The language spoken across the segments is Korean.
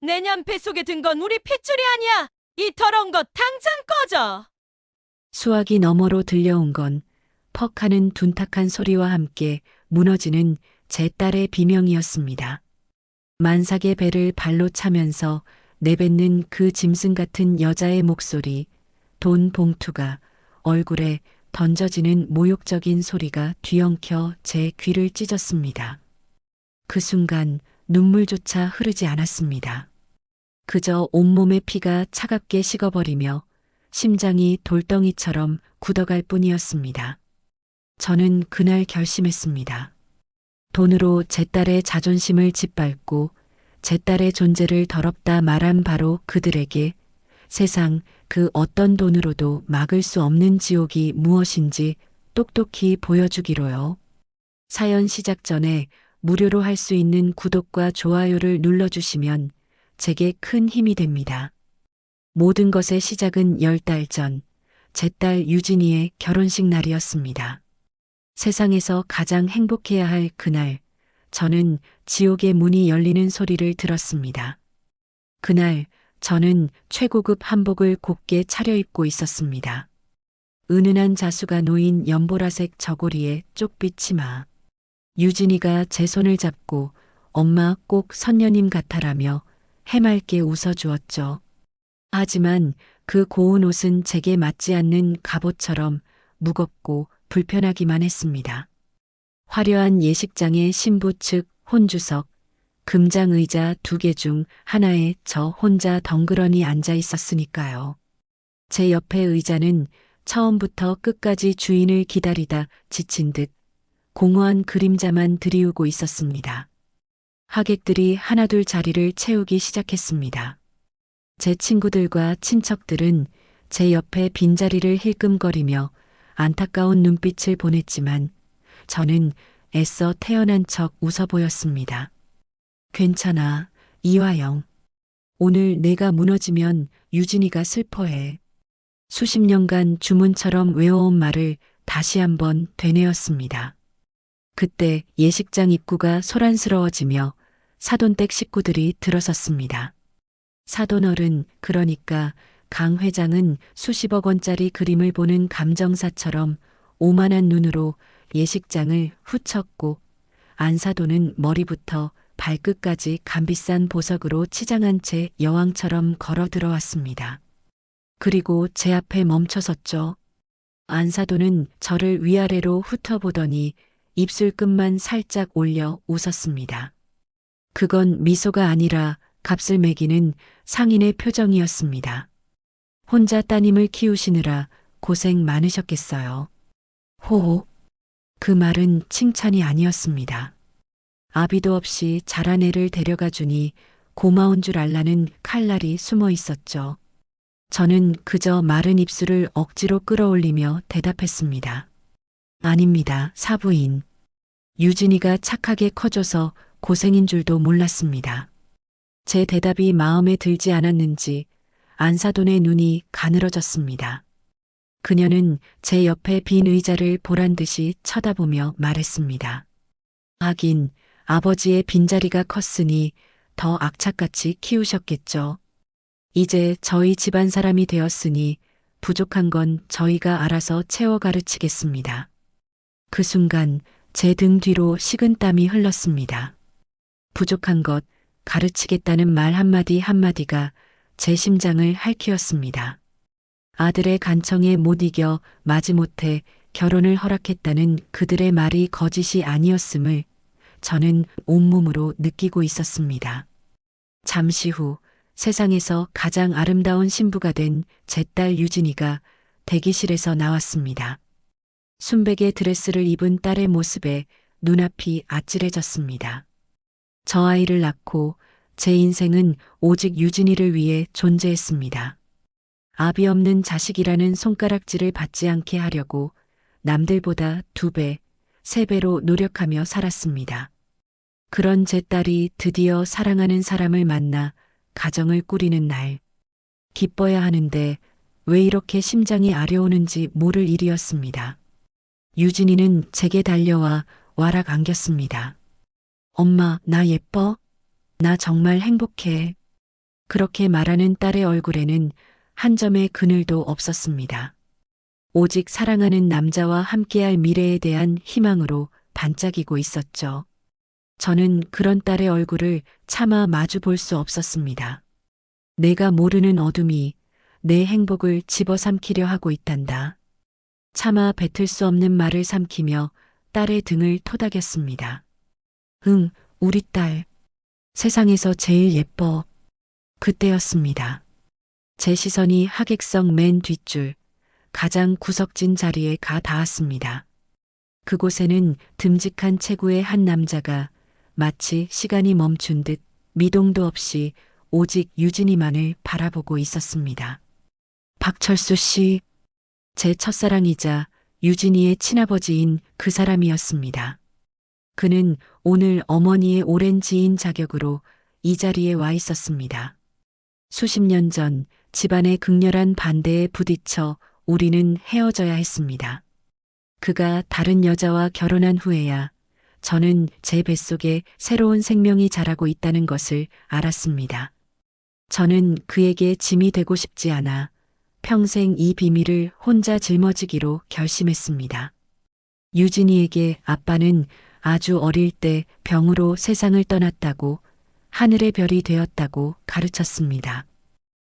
내년 뱃속에 든 건 우리 핏줄이 아니야. 이 더러운 것 당장 꺼져. 수화기 너머로 들려온 건 퍽 하는 둔탁한 소리와 함께 무너지는 제 딸의 비명이었습니다. 만삭의 배를 발로 차면서 내뱉는 그 짐승 같은 여자의 목소리, 돈 봉투가 얼굴에 던져지는 모욕적인 소리가 뒤엉켜 제 귀를 찢었습니다. 그 순간 눈물조차 흐르지 않았습니다. 그저 온몸의 피가 차갑게 식어버리며 심장이 돌덩이처럼 굳어갈 뿐이었습니다. 저는 그날 결심했습니다. 돈으로 제 딸의 자존심을 짓밟고 제 딸의 존재를 더럽다 말한 바로 그들에게 세상 그 어떤 돈으로도 막을 수 없는 지옥이 무엇인지 똑똑히 보여주기로요. 사연 시작 전에 무료로 할 수 있는 구독과 좋아요를 눌러주시면 제게 큰 힘이 됩니다. 모든 것의 시작은 10달 전, 제 딸 유진이의 결혼식 날이었습니다. 세상에서 가장 행복해야 할 그날, 저는 지옥의 문이 열리는 소리를 들었습니다. 그날, 저는 최고급 한복을 곱게 차려입고 있었습니다. 은은한 자수가 놓인 연보라색 저고리에 쪽빛 치마. 유진이가 제 손을 잡고 엄마 꼭 선녀님 같아라며 해맑게 웃어주었죠. 하지만 그 고운 옷은 제게 맞지 않는 갑옷처럼 무겁고 불편하기만 했습니다. 화려한 예식장의 신부 측 혼주석, 금장 의자 2개 중 하나에 저 혼자 덩그러니 앉아 있었으니까요. 제 옆에 의자는 처음부터 끝까지 주인을 기다리다 지친 듯 공허한 그림자만 드리우고 있었습니다. 하객들이 하나둘 자리를 채우기 시작했습니다. 제 친구들과 친척들은 제 옆에 빈자리를 힐끔거리며 안타까운 눈빛을 보냈지만 저는 애써 태어난 척 웃어 보였습니다. 괜찮아, 이화영. 오늘 내가 무너지면 유진이가 슬퍼해. 수십 년간 주문처럼 외워온 말을 다시 한번 되뇌었습니다. 그때 예식장 입구가 소란스러워지며 사돈댁 식구들이 들어섰습니다. 사돈어른, 그러니까 강 회장은 수십억 원짜리 그림을 보는 감정사처럼 오만한 눈으로 예식장을 훌쳤고 안사돈은 머리부터 발끝까지 값비싼 보석으로 치장한 채 여왕처럼 걸어 들어왔습니다. 그리고 제 앞에 멈춰섰죠. 안사돈은 저를 위아래로 훑어보더니 입술끝만 살짝 올려 웃었습니다. 그건 미소가 아니라 값을 매기는 상인의 표정이었습니다. 혼자 따님을 키우시느라 고생 많으셨겠어요. 호호. 그 말은 칭찬이 아니었습니다. 아비도 없이 자란 애를 데려가 주니 고마운 줄 알라는 칼날이 숨어 있었죠. 저는 그저 마른 입술을 억지로 끌어올리며 대답했습니다. 아닙니다, 사부인. 유진이가 착하게 커져서 고생인 줄도 몰랐습니다. 제 대답이 마음에 들지 않았는지 안사돈의 눈이 가늘어졌습니다. 그녀는 제 옆에 빈 의자를 보란 듯이 쳐다보며 말했습니다. 하긴 아버지의 빈자리가 컸으니 더 악착같이 키우셨겠죠. 이제 저희 집안 사람이 되었으니 부족한 건 저희가 알아서 채워 가르치겠습니다. 그 순간 제 등 뒤로 식은땀이 흘렀습니다. 부족한 것, 가르치겠다는 말 한마디 한마디가 제 심장을 핥히었습니다. 아들의 간청에 못 이겨 마지못해 결혼을 허락했다는 그들의 말이 거짓이 아니었음을 저는 온몸으로 느끼고 있었습니다. 잠시 후 세상에서 가장 아름다운 신부가 된 제 딸 유진이가 대기실에서 나왔습니다. 순백의 드레스를 입은 딸의 모습에 눈앞이 아찔해졌습니다. 저 아이를 낳고 제 인생은 오직 유진이를 위해 존재했습니다. 아비 없는 자식이라는 손가락질을 받지 않게 하려고 남들보다 2배, 3배로 노력하며 살았습니다. 그런 제 딸이 드디어 사랑하는 사람을 만나 가정을 꾸리는 날. 기뻐야 하는데 왜 이렇게 심장이 아려오는지 모를 일이었습니다. 유진이는 제게 달려와 와락 안겼습니다. 엄마, 나 예뻐? 나 정말 행복해. 그렇게 말하는 딸의 얼굴에는 한 점의 그늘도 없었습니다. 오직 사랑하는 남자와 함께할 미래에 대한 희망으로 반짝이고 있었죠. 저는 그런 딸의 얼굴을 차마 마주 볼 수 없었습니다. 내가 모르는 어둠이 내 행복을 집어삼키려 하고 있단다. 차마 뱉을 수 없는 말을 삼키며 딸의 등을 토닥였습니다. 응, 우리 딸. 세상에서 제일 예뻐. 그때였습니다. 제 시선이 하객석 맨 뒷줄, 가장 구석진 자리에 가 닿았습니다. 그곳에는 듬직한 체구의 한 남자가 마치 시간이 멈춘 듯 미동도 없이 오직 유진이만을 바라보고 있었습니다. 박철수 씨, 제 첫사랑이자 유진이의 친아버지인 그 사람이었습니다. 그는 오늘 어머니의 오랜 지인 자격으로 이 자리에 와 있었습니다. 수십 년 전 집안의 극렬한 반대에 부딪혀 우리는 헤어져야 했습니다. 그가 다른 여자와 결혼한 후에야 저는 제 뱃속에 새로운 생명이 자라고 있다는 것을 알았습니다. 저는 그에게 짐이 되고 싶지 않아 평생 이 비밀을 혼자 짊어지기로 결심했습니다. 유진이에게 아빠는 아주 어릴 때 병으로 세상을 떠났다고, 하늘의 별이 되었다고 가르쳤습니다.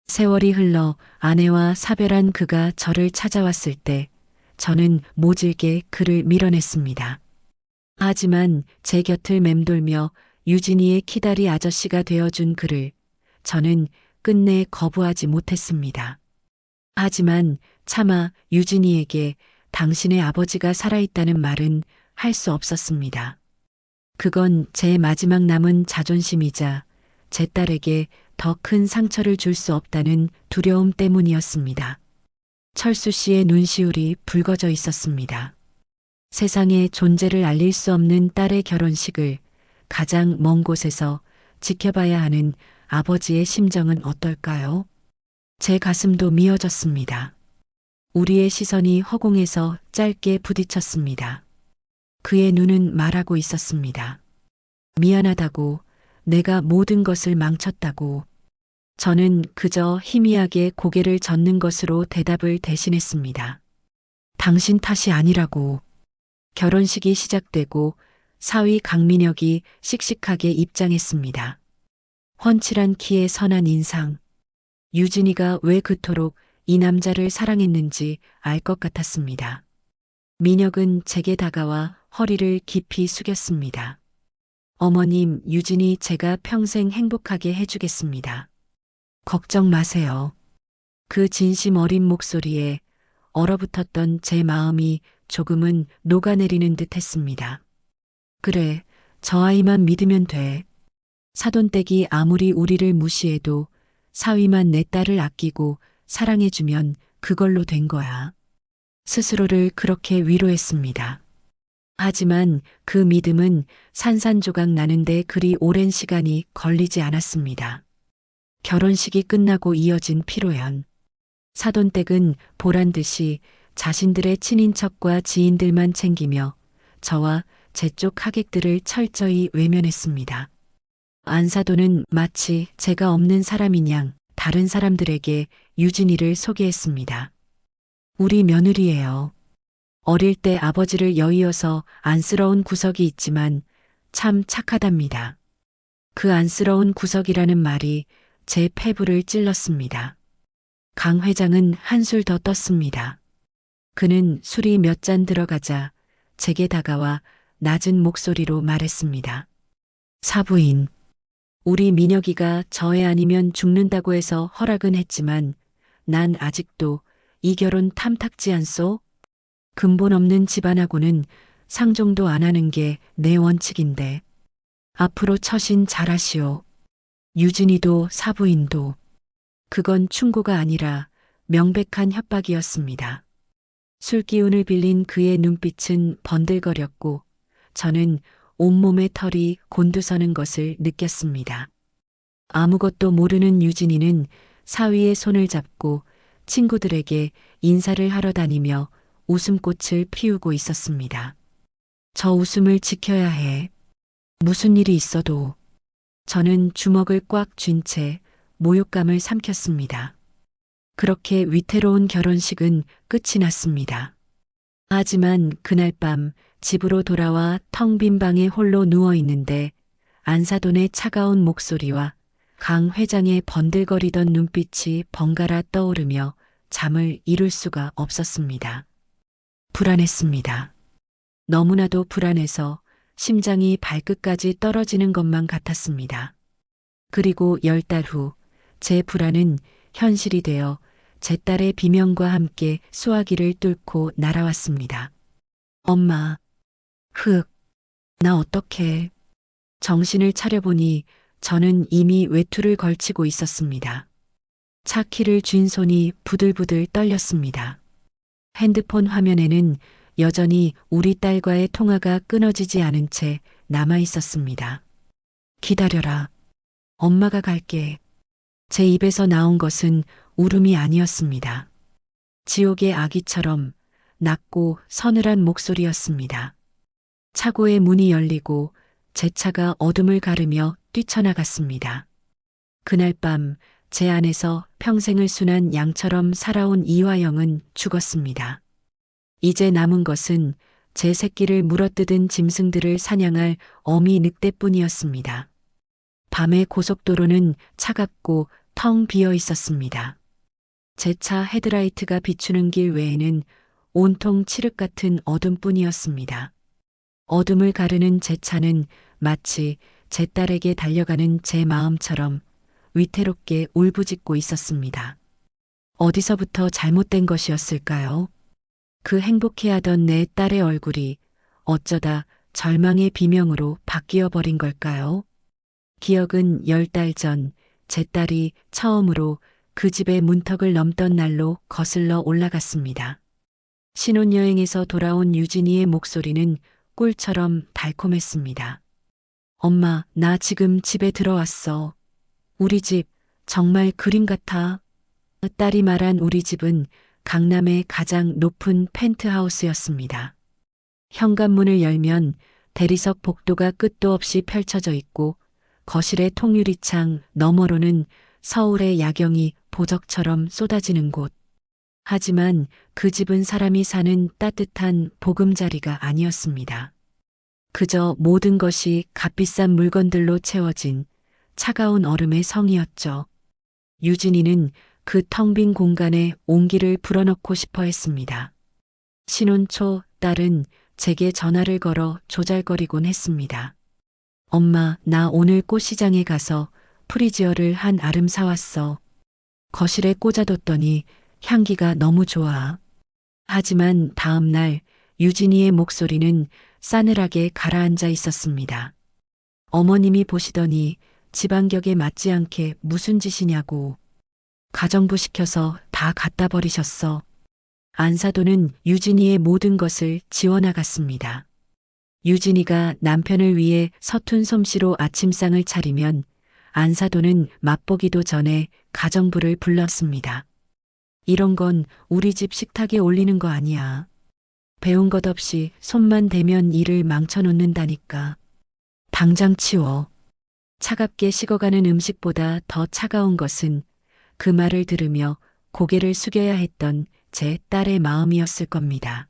세월이 흘러 아내와 사별한 그가 저를 찾아왔을 때 저는 모질게 그를 밀어냈습니다. 하지만 제 곁을 맴돌며 유진이의 키다리 아저씨가 되어준 그를 저는 끝내 거부하지 못했습니다. 하지만 차마 유진이에게 당신의 아버지가 살아있다는 말은 할 수 없었습니다. 그건 제 마지막 남은 자존심이자 제 딸에게 더 큰 상처를 줄 수 없다는 두려움 때문이었습니다. 철수 씨의 눈시울이 붉어져 있었습니다. 세상에 존재를 알릴 수 없는 딸의 결혼식을 가장 먼 곳에서 지켜봐야 하는 아버지의 심정은 어떨까요? 제 가슴도 미어졌습니다. 우리의 시선이 허공에서 짧게 부딪혔습니다. 그의 눈은 말하고 있었습니다. 미안하다고, 내가 모든 것을 망쳤다고. 저는 그저 희미하게 고개를 젓는 것으로 대답을 대신했습니다. 당신 탓이 아니라고. 결혼식이 시작되고 사위 강민혁이 씩씩하게 입장했습니다. 훤칠한 키에 선한 인상. 유진이가 왜 그토록 이 남자를 사랑했는지 알 것 같았습니다. 민혁은 제게 다가와 허리를 깊이 숙였습니다. 어머님, 유진이 제가 평생 행복하게 해주겠습니다. 걱정 마세요. 그 진심 어린 목소리에 얼어붙었던 제 마음이 조금은 녹아내리는 듯 했습니다. 그래, 저 아이만 믿으면 돼. 사돈댁이 아무리 우리를 무시해도 사위만 내 딸을 아끼고 사랑해주면 그걸로 된 거야. 스스로를 그렇게 위로했습니다. 하지만 그 믿음은 산산조각 나는데 그리 오랜 시간이 걸리지 않았습니다. 결혼식이 끝나고 이어진 피로연. 사돈댁은 보란듯이 자신들의 친인척과 지인들만 챙기며 저와 제 쪽 하객들을 철저히 외면했습니다. 안사돈은 마치 제가 없는 사람인 양 다른 사람들에게 유진이를 소개했습니다. 우리 며느리예요. 어릴 때 아버지를 여의어서 안쓰러운 구석이 있지만 참 착하답니다. 그 안쓰러운 구석이라는 말이 제 폐부를 찔렀습니다. 강 회장은 한술 더 떴습니다. 그는 술이 몇 잔 들어가자 제게 다가와 낮은 목소리로 말했습니다. 사부인, 우리 민혁이가 저애 아니면 죽는다고 해서 허락은 했지만 난 아직도 이 결혼 탐탁지 않소? 근본 없는 집안하고는 상종도 안 하는 게 내 원칙인데. 앞으로 처신 잘하시오. 유진이도 사부인도. 그건 충고가 아니라 명백한 협박이었습니다. 술기운을 빌린 그의 눈빛은 번들거렸고 저는 온몸의 털이 곤두서는 것을 느꼈습니다. 아무것도 모르는 유진이는 사위의 손을 잡고 친구들에게 인사를 하러 다니며 웃음꽃을 피우고 있었습니다. 저 웃음을 지켜야 해. 무슨 일이 있어도. 저는 주먹을 꽉 쥔 채 모욕감을 삼켰습니다. 그렇게 위태로운 결혼식은 끝이 났습니다. 하지만 그날 밤 집으로 돌아와 텅 빈 방에 홀로 누워 있는데 안사돈의 차가운 목소리와 강 회장의 번들거리던 눈빛이 번갈아 떠오르며 잠을 이룰 수가 없었습니다. 불안했습니다. 너무나도 불안해서 심장이 발끝까지 떨어지는 것만 같았습니다. 그리고 10달 후 제 불안은 현실이 되어 제 딸의 비명과 함께 수화기를 뚫고 날아왔습니다. 엄마, 나 어떡해. 정신을 차려보니 저는 이미 외투를 걸치고 있었습니다. 차 키를 쥔 손이 부들부들 떨렸습니다. 핸드폰 화면에는 여전히 우리 딸과의 통화가 끊어지지 않은 채 남아 있었습니다. 기다려라. 엄마가 갈게. 제 입에서 나온 것은 울음이 아니었습니다. 지옥의 아기처럼 낮고 서늘한 목소리였습니다. 차고의 문이 열리고 제 차가 어둠을 가르며 뛰쳐나갔습니다. 그날 밤 제 안에서 평생을 순한 양처럼 살아온 이화영은 죽었습니다. 이제 남은 것은 제 새끼를 물어뜯은 짐승들을 사냥할 어미 늑대뿐이었습니다. 밤의 고속도로는 차갑고 텅 비어 있었습니다. 제 차 헤드라이트가 비추는 길 외에는 온통 칠흑 같은 어둠뿐이었습니다. 어둠을 가르는 제 차는 마치 제 딸에게 달려가는 제 마음처럼 위태롭게 울부짖고 있었습니다. 어디서부터 잘못된 것이었을까요? 그 행복해하던 내 딸의 얼굴이 어쩌다 절망의 비명으로 바뀌어 버린 걸까요? 기억은 10달 전 제 딸이 처음으로 그 집의 문턱을 넘던 날로 거슬러 올라갔습니다. 신혼여행에서 돌아온 유진이의 목소리는 꿀처럼 달콤했습니다. 엄마, 나 지금 집에 들어왔어. 우리 집 정말 그림 같아. 딸이 말한 우리 집은 강남의 가장 높은 펜트하우스였습니다. 현관문을 열면 대리석 복도가 끝도 없이 펼쳐져 있고 거실의 통유리창 너머로는 서울의 야경이 보적처럼 쏟아지는 곳. 하지만 그 집은 사람이 사는 따뜻한 보금자리가 아니었습니다. 그저 모든 것이 값비싼 물건들로 채워진 차가운 얼음의 성이었죠. 유진이는 그 텅 빈 공간에 온기를 불어넣고 싶어 했습니다. 신혼 초 딸은 제게 전화를 걸어 조잘거리곤 했습니다. 엄마, 나 오늘 꽃시장에 가서 프리지어를 한 아름 사왔어. 거실에 꽂아뒀더니 향기가 너무 좋아. 하지만 다음 날 유진이의 목소리는 싸늘하게 가라앉아 있었습니다. 어머님이 보시더니 집안격에 맞지 않게 무슨 짓이냐고. 가정부 시켜서 다 갖다 버리셨어. 안사돈은 유진이의 모든 것을 지워나갔습니다. 유진이가 남편을 위해 서툰 솜씨로 아침상을 차리면 안사돈은 맛보기도 전에 가정부를 불렀습니다. 이런 건 우리 집 식탁에 올리는 거 아니야. 배운 것 없이 손만 대면 일을 망쳐놓는다니까. 당장 치워. 차갑게 식어가는 음식보다 더 차가운 것은 그 말을 들으며 고개를 숙여야 했던 제 딸의 마음이었을 겁니다.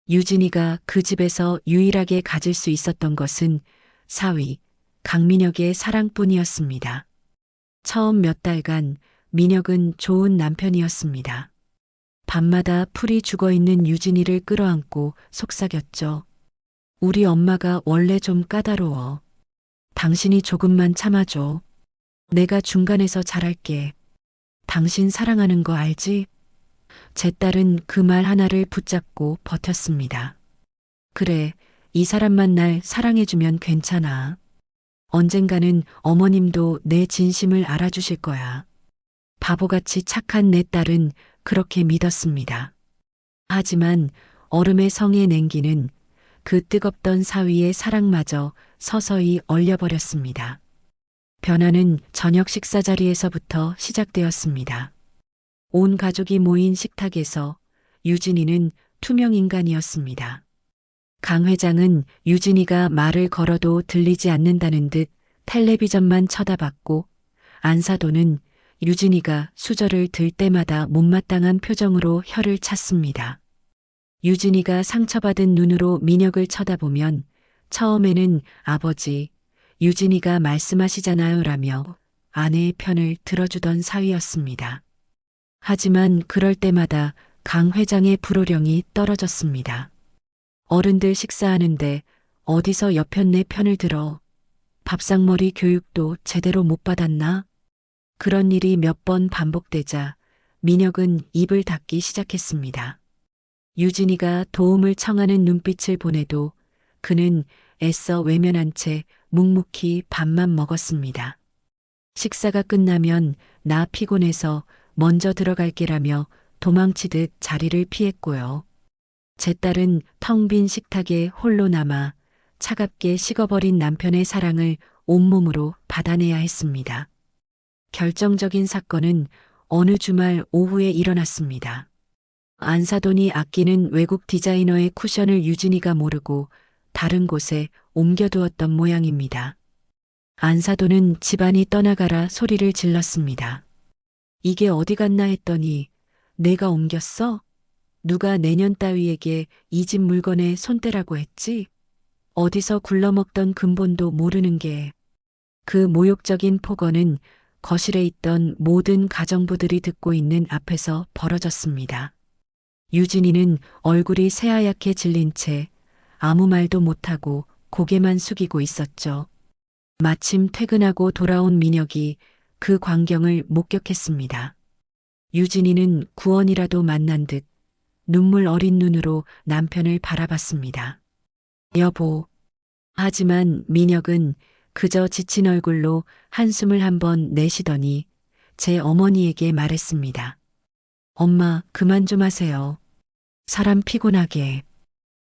유진이가 그 집에서 유일하게 가질 수 있었던 것은 사위, 강민혁의 사랑뿐이었습니다. 처음 몇 달간 민혁은 좋은 남편이었습니다. 밤마다 풀이 죽어있는 유진이를 끌어안고 속삭였죠. 우리 엄마가 원래 좀 까다로워. 당신이 조금만 참아줘. 내가 중간에서 잘할게. 당신 사랑하는 거 알지? 제 딸은 그 말 하나를 붙잡고 버텼습니다. 그래, 이 사람만 날 사랑해주면 괜찮아. 언젠가는 어머님도 내 진심을 알아주실 거야. 바보같이 착한 내 딸은 그렇게 믿었습니다. 하지만 얼음의 성에 냉기는 그 뜨겁던 사위의 사랑마저 서서히 얼려버렸습니다. 변화는 저녁 식사 자리에서부터 시작되었습니다. 온 가족이 모인 식탁에서 유진이는 투명 인간이었습니다. 강 회장은 유진이가 말을 걸어도 들리지 않는다는 듯 텔레비전만 쳐다봤고 안사돈은 유진이가 수저를 들 때마다 못마땅한 표정으로 혀를 찼습니다. 유진이가 상처받은 눈으로 민혁을 쳐다보면 처음에는 아버지, 유진이가 말씀하시잖아요 라며 아내의 편을 들어주던 사위였습니다. 하지만 그럴 때마다 강 회장의 불호령이 떨어졌습니다. 어른들 식사하는데 어디서 옆편 내 편을 들어 밥상머리 교육도 제대로 못 받았나? 그런 일이 몇 번 반복되자 민혁은 입을 닫기 시작했습니다. 유진이가 도움을 청하는 눈빛을 보내도 그는 애써 외면한 채 묵묵히 밥만 먹었습니다. 식사가 끝나면 나 피곤해서 먼저 들어갈게라며 도망치듯 자리를 피했고요. 제 딸은 텅 빈 식탁에 홀로 남아 차갑게 식어버린 남편의 사랑을 온몸으로 받아내야 했습니다. 결정적인 사건은 어느 주말 오후에 일어났습니다. 안사돈이 아끼는 외국 디자이너의 쿠션을 유진이가 모르고 다른 곳에 옮겨두었던 모양입니다. 안사돈은 집안이 떠나가라 소리를 질렀습니다. 이게 어디 갔나 했더니 내가 옮겼어? 누가 내년 따위에게 이 집 물건에 손대라고 했지? 어디서 굴러먹던 근본도 모르는 게. 그 모욕적인 폭언은 거실에 있던 모든 가정부들이 듣고 있는 앞에서 벌어졌습니다. 유진이는 얼굴이 새하얗게 질린 채 아무 말도 못하고 고개만 숙이고 있었죠. 마침 퇴근하고 돌아온 민혁이 그 광경을 목격했습니다. 유진이는 구원이라도 만난 듯 눈물 어린 눈으로 남편을 바라봤습니다. 여보. 하지만 민혁은 그저 지친 얼굴로 한숨을 한번 내쉬더니 제 어머니에게 말했습니다. 엄마, 그만 좀 하세요. 사람 피곤하게.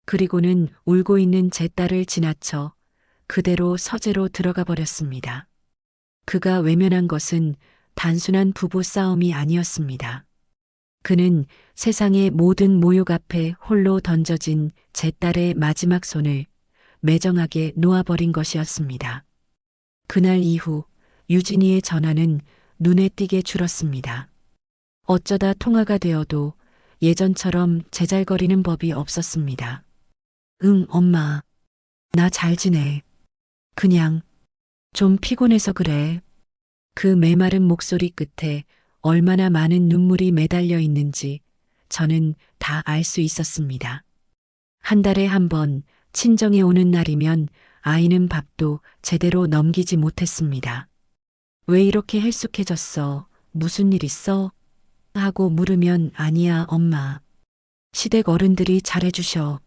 그리고는 울고 있는 제 딸을 지나쳐 그대로 서재로 들어가 버렸습니다. 그가 외면한 것은 단순한 부부 싸움이 아니었습니다. 그는 세상의 모든 모욕 앞에 홀로 던져진 제 딸의 마지막 손을 매정하게 놓아버린 것이었습니다. 그날 이후 유진이의 전화는 눈에 띄게 줄었습니다. 어쩌다 통화가 되어도 예전처럼 제잘거리는 법이 없었습니다. 응, 엄마. 나 잘 지내. 그냥 좀 피곤해서 그래. 그 메마른 목소리 끝에 얼마나 많은 눈물이 매달려 있는지 저는 다 알 수 있었습니다. 한 달에 한 번 친정에 오는 날이면 아이는 밥도 제대로 넘기지 못했습니다. 왜 이렇게 헬쑥해졌어? 무슨 일 있어? 하고 물으면 아니야, 엄마. 시댁 어른들이 잘해주셔.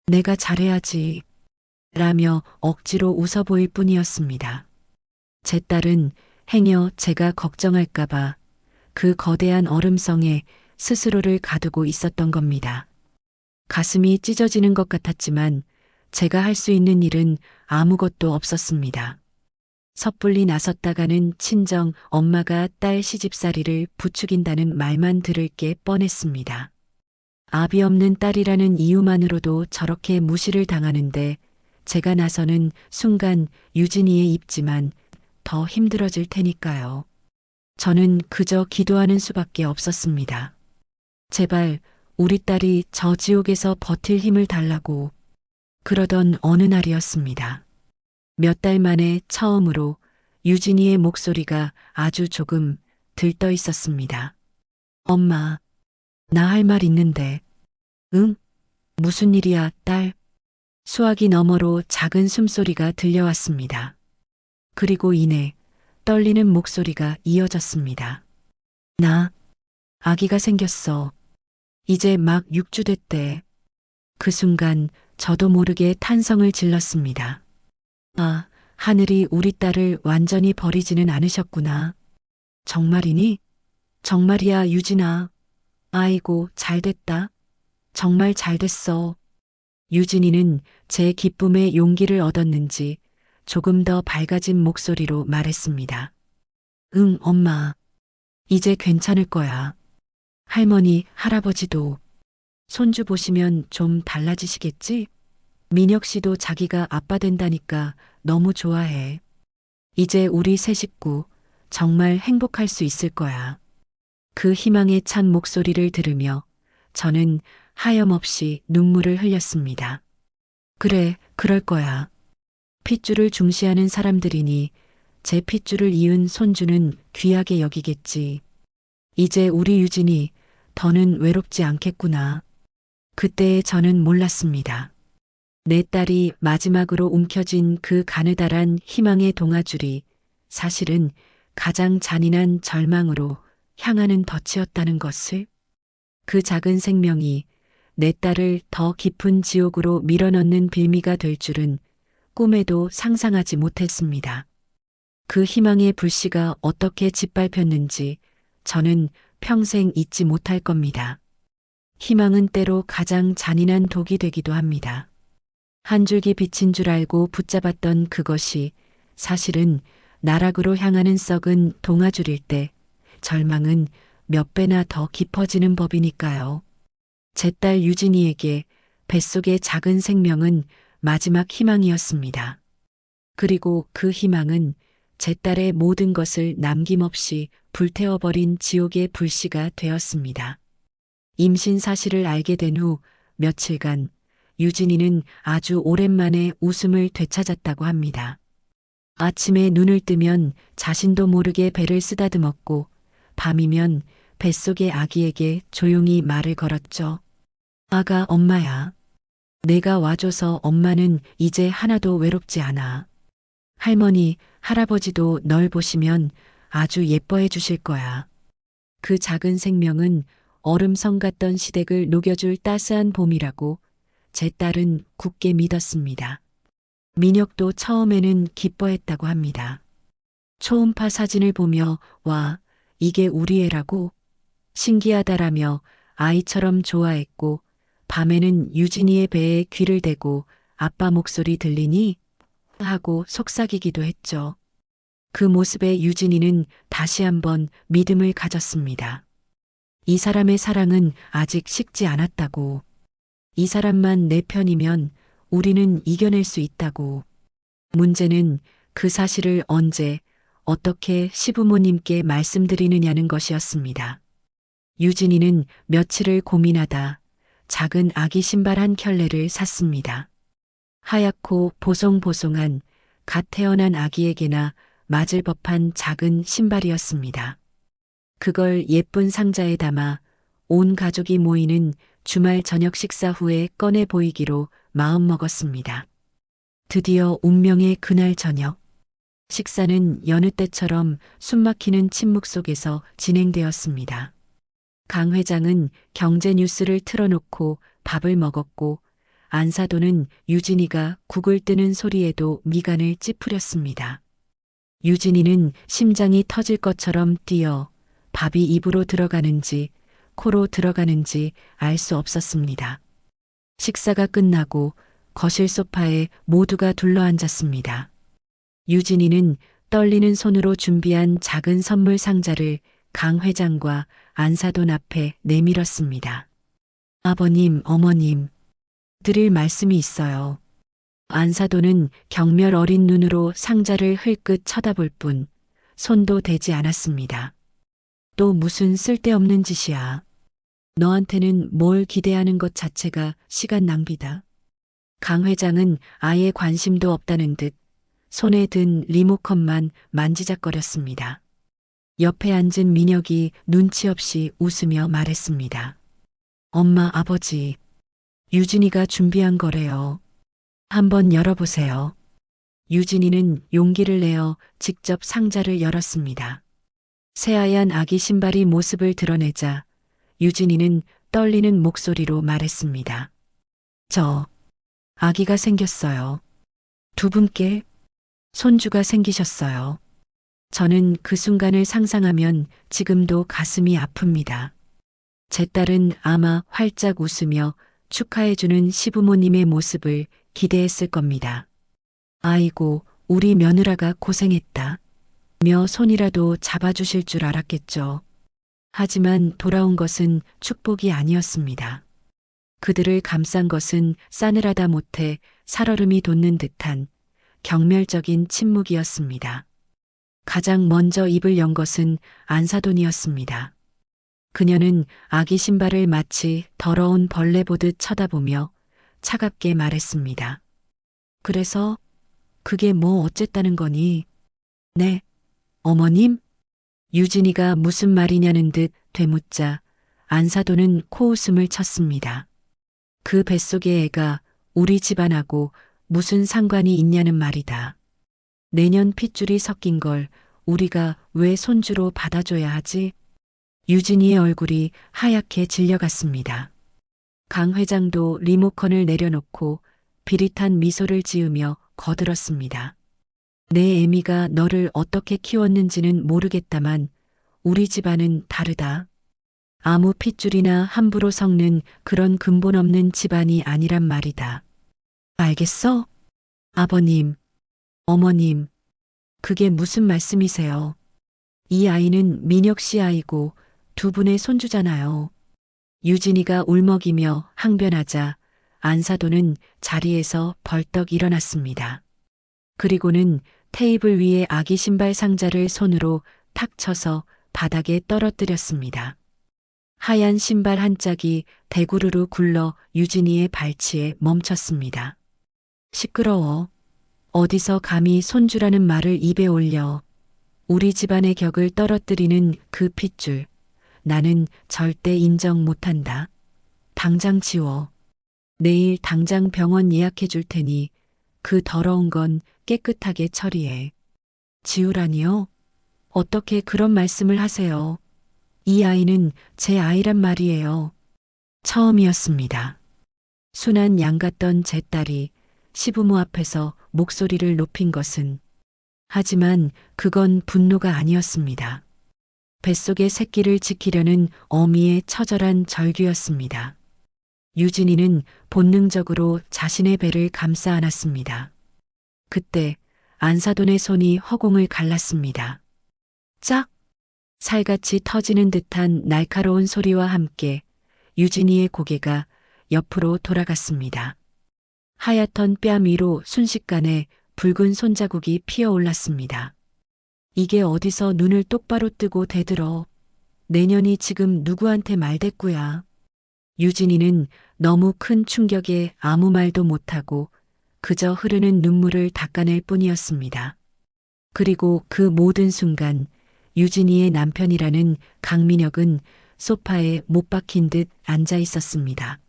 내가 잘해야지. 라며 억지로 웃어 보일 뿐이었습니다. 제 딸은 행여 제가 걱정할까봐 그 거대한 얼음성에 스스로를 가두고 있었던 겁니다. 가슴이 찢어지는 것 같았지만 제가 할 수 있는 일은 아무것도 없었습니다. 섣불리 나섰다가는 친정 엄마가 딸 시집살이를 부추긴다는 말만 들을 게 뻔했습니다. 아비 없는 딸이라는 이유만으로도 저렇게 무시를 당하는데 제가 나서는 순간 유진이의 입지만 더 힘들어질 테니까요. 저는 그저 기도하는 수밖에 없었습니다. 제발 우리 딸이 저 지옥에서 버틸 힘을 달라고. 그러던 어느 날이었습니다. 몇 달 만에 처음으로 유진이의 목소리가 아주 조금 들떠 있었습니다. 엄마, 나 할 말 있는데. 응? 무슨 일이야, 딸? 수화기 너머로 작은 숨소리가 들려왔습니다. 그리고 이내 떨리는 목소리가 이어졌습니다. 나 아기가 생겼어. 이제 막 6주 됐대. 그 순간 저도 모르게 탄성을 질렀습니다. 아, 하늘이 우리 딸을 완전히 버리지는 않으셨구나. 정말이니? 정말이야, 유진아. 아이고, 잘됐다. 정말 잘됐어. 유진이는 제 기쁨에 용기를 얻었는지 조금 더 밝아진 목소리로 말했습니다. 응, 엄마. 이제 괜찮을 거야. 할머니, 할아버지도. 손주 보시면 좀 달라지시겠지? 민혁 씨도 자기가 아빠 된다니까 너무 좋아해. 이제 우리 세 식구 정말 행복할 수 있을 거야. 그 희망에 찬 목소리를 들으며 저는 하염없이 눈물을 흘렸습니다. 그래, 그럴 거야. 핏줄을 중시하는 사람들이니 제 핏줄을 이은 손주는 귀하게 여기겠지. 이제 우리 유진이 더는 외롭지 않겠구나. 그때 저는 몰랐습니다. 내 딸이 마지막으로 움켜쥔 그 가느다란 희망의 동아줄이 사실은 가장 잔인한 절망으로 향하는 덫이었다는 것을, 그 작은 생명이 내 딸을 더 깊은 지옥으로 밀어넣는 빌미가 될 줄은 꿈에도 상상하지 못했습니다. 그 희망의 불씨가 어떻게 짓밟혔는지 저는 평생 잊지 못할 겁니다. 희망은 때로 가장 잔인한 독이 되기도 합니다. 한 줄기 빛인 줄 알고 붙잡았던 그것이 사실은 나락으로 향하는 썩은 동아줄일 때 절망은 몇 배나 더 깊어지는 법이니까요. 제 딸 유진이에게 뱃속의 작은 생명은 마지막 희망이었습니다. 그리고 그 희망은 제 딸의 모든 것을 남김없이 불태워버린 지옥의 불씨가 되었습니다. 임신 사실을 알게 된 후 며칠간 유진이는 아주 오랜만에 웃음을 되찾았다고 합니다. 아침에 눈을 뜨면 자신도 모르게 배를 쓰다듬었고 밤이면 뱃속의 아기에게 조용히 말을 걸었죠. 아가, 엄마야. 내가 와줘서 엄마는 이제 하나도 외롭지 않아. 할머니, 할아버지도 널 보시면 아주 예뻐해 주실 거야. 그 작은 생명은 얼음성 같던 시댁을 녹여줄 따스한 봄이라고 제 딸은 굳게 믿었습니다. 민혁도 처음에는 기뻐했다고 합니다. 초음파 사진을 보며 와, 이게 우리 애라고? 신기하다라며 아이처럼 좋아했고 밤에는 유진이의 배에 귀를 대고 아빠 목소리 들리니? 하고 속삭이기도 했죠. 그 모습에 유진이는 다시 한번 믿음을 가졌습니다. 이 사람의 사랑은 아직 식지 않았다고. 이 사람만 내 편이면 우리는 이겨낼 수 있다고. 문제는 그 사실을 언제, 어떻게 시부모님께 말씀드리느냐는 것이었습니다. 유진이는 며칠을 고민하다 작은 아기 신발 한 켤레를 샀습니다. 하얗고 보송보송한 갓 태어난 아기에게나 맞을 법한 작은 신발이었습니다. 그걸 예쁜 상자에 담아 온 가족이 모이는 주말 저녁 식사 후에 꺼내 보이기로 마음먹었습니다. 드디어 운명의 그날 저녁. 식사는 여느 때처럼 숨막히는 침묵 속에서 진행되었습니다. 강 회장은 경제 뉴스를 틀어놓고 밥을 먹었고 안사도는 유진이가 국을 뜨는 소리에도 미간을 찌푸렸습니다. 유진이는 심장이 터질 것처럼 뛰어 밥이 입으로 들어가는지 코로 들어가는지 알 수 없었습니다. 식사가 끝나고 거실 소파에 모두가 둘러앉았습니다. 유진이는 떨리는 손으로 준비한 작은 선물 상자를 강 회장과 안사돈 앞에 내밀었습니다. 아버님, 어머님, 드릴 말씀이 있어요. 안사돈은 경멸 어린 눈으로 상자를 흘끗 쳐다볼 뿐 손도 대지 않았습니다. 또 무슨 쓸데없는 짓이야. 너한테는 뭘 기대하는 것 자체가 시간 낭비다. 강 회장은 아예 관심도 없다는 듯 손에 든 리모컨만 만지작거렸습니다. 옆에 앉은 민혁이 눈치 없이 웃으며 말했습니다. 엄마, 아버지, 유진이가 준비한 거래요. 한번 열어보세요. 유진이는 용기를 내어 직접 상자를 열었습니다. 새하얀 아기 신발이 모습을 드러내자 유진이는 떨리는 목소리로 말했습니다. 저, 아기가 생겼어요. 두 분께 손주가 생기셨어요. 저는 그 순간을 상상하면 지금도 가슴이 아픕니다. 제 딸은 아마 활짝 웃으며 축하해주는 시부모님의 모습을 기대했을 겁니다. 아이고, 우리 며느라가 고생했다. 며 손이라도 잡아주실 줄 알았겠죠. 하지만 돌아온 것은 축복이 아니었습니다. 그들을 감싼 것은 싸늘하다 못해 살얼음이 돋는 듯한 경멸적인 침묵이었습니다. 가장 먼저 입을 연 것은 안사돈이었습니다. 그녀는 아기 신발을 마치 더러운 벌레 보듯 쳐다보며 차갑게 말했습니다. 그래서 그게 뭐 어쨌다는 거니? 네, 어머님? 유진이가 무슨 말이냐는 듯 되묻자 안사돈은 코웃음을 쳤습니다. 그 뱃속의 애가 우리 집안하고 무슨 상관이 있냐는 말이다. 내년 핏줄이 섞인 걸 우리가 왜 손주로 받아줘야 하지? 유진이의 얼굴이 하얗게 질려갔습니다. 강 회장도 리모컨을 내려놓고 비릿한 미소를 지으며 거들었습니다. 내 애미가 너를 어떻게 키웠는지는 모르겠다만 우리 집안은 다르다. 아무 핏줄이나 함부로 섞는 그런 근본 없는 집안이 아니란 말이다. 알겠어? 아버님, 어머님, 그게 무슨 말씀이세요? 이 아이는 민혁 씨 아이고 두 분의 손주잖아요. 유진이가 울먹이며 항변하자 안사돈은 자리에서 벌떡 일어났습니다. 그리고는 테이블 위에 아기 신발 상자를 손으로 탁 쳐서 바닥에 떨어뜨렸습니다. 하얀 신발 한 짝이 대구르르 굴러 유진이의 발치에 멈췄습니다. 시끄러워. 어디서 감히 손주라는 말을 입에 올려. 우리 집안의 격을 떨어뜨리는 그 핏줄. 나는 절대 인정 못한다. 당장 지워. 내일 당장 병원 예약해 줄 테니 그 더러운 건 깨끗하게 처리해. 지우라니요? 어떻게 그런 말씀을 하세요? 이 아이는 제 아이란 말이에요. 처음이었습니다. 순한 양 같던 제 딸이 시부모 앞에서 목소리를 높인 것은 하지만 그건 분노가 아니었습니다. 뱃속의 새끼를 지키려는 어미의 처절한 절규였습니다. 유진이는 본능적으로 자신의 배를 감싸 안았습니다. 그때 안사돈의 손이 허공을 갈랐습니다. 짝! 살같이 터지는 듯한 날카로운 소리와 함께 유진이의 고개가 옆으로 돌아갔습니다. 하얗던 뺨 위로 순식간에 붉은 손자국이 피어올랐습니다. 이게 어디서 눈을 똑바로 뜨고 대들어. 내년이 지금 누구한테 말대꾸야. 유진이는 너무 큰 충격에 아무 말도 못하고 그저 흐르는 눈물을 닦아낼 뿐이었습니다. 그리고 그 모든 순간 유진이의 남편이라는 강민혁은 소파에 못 박힌 듯 앉아 있었습니다.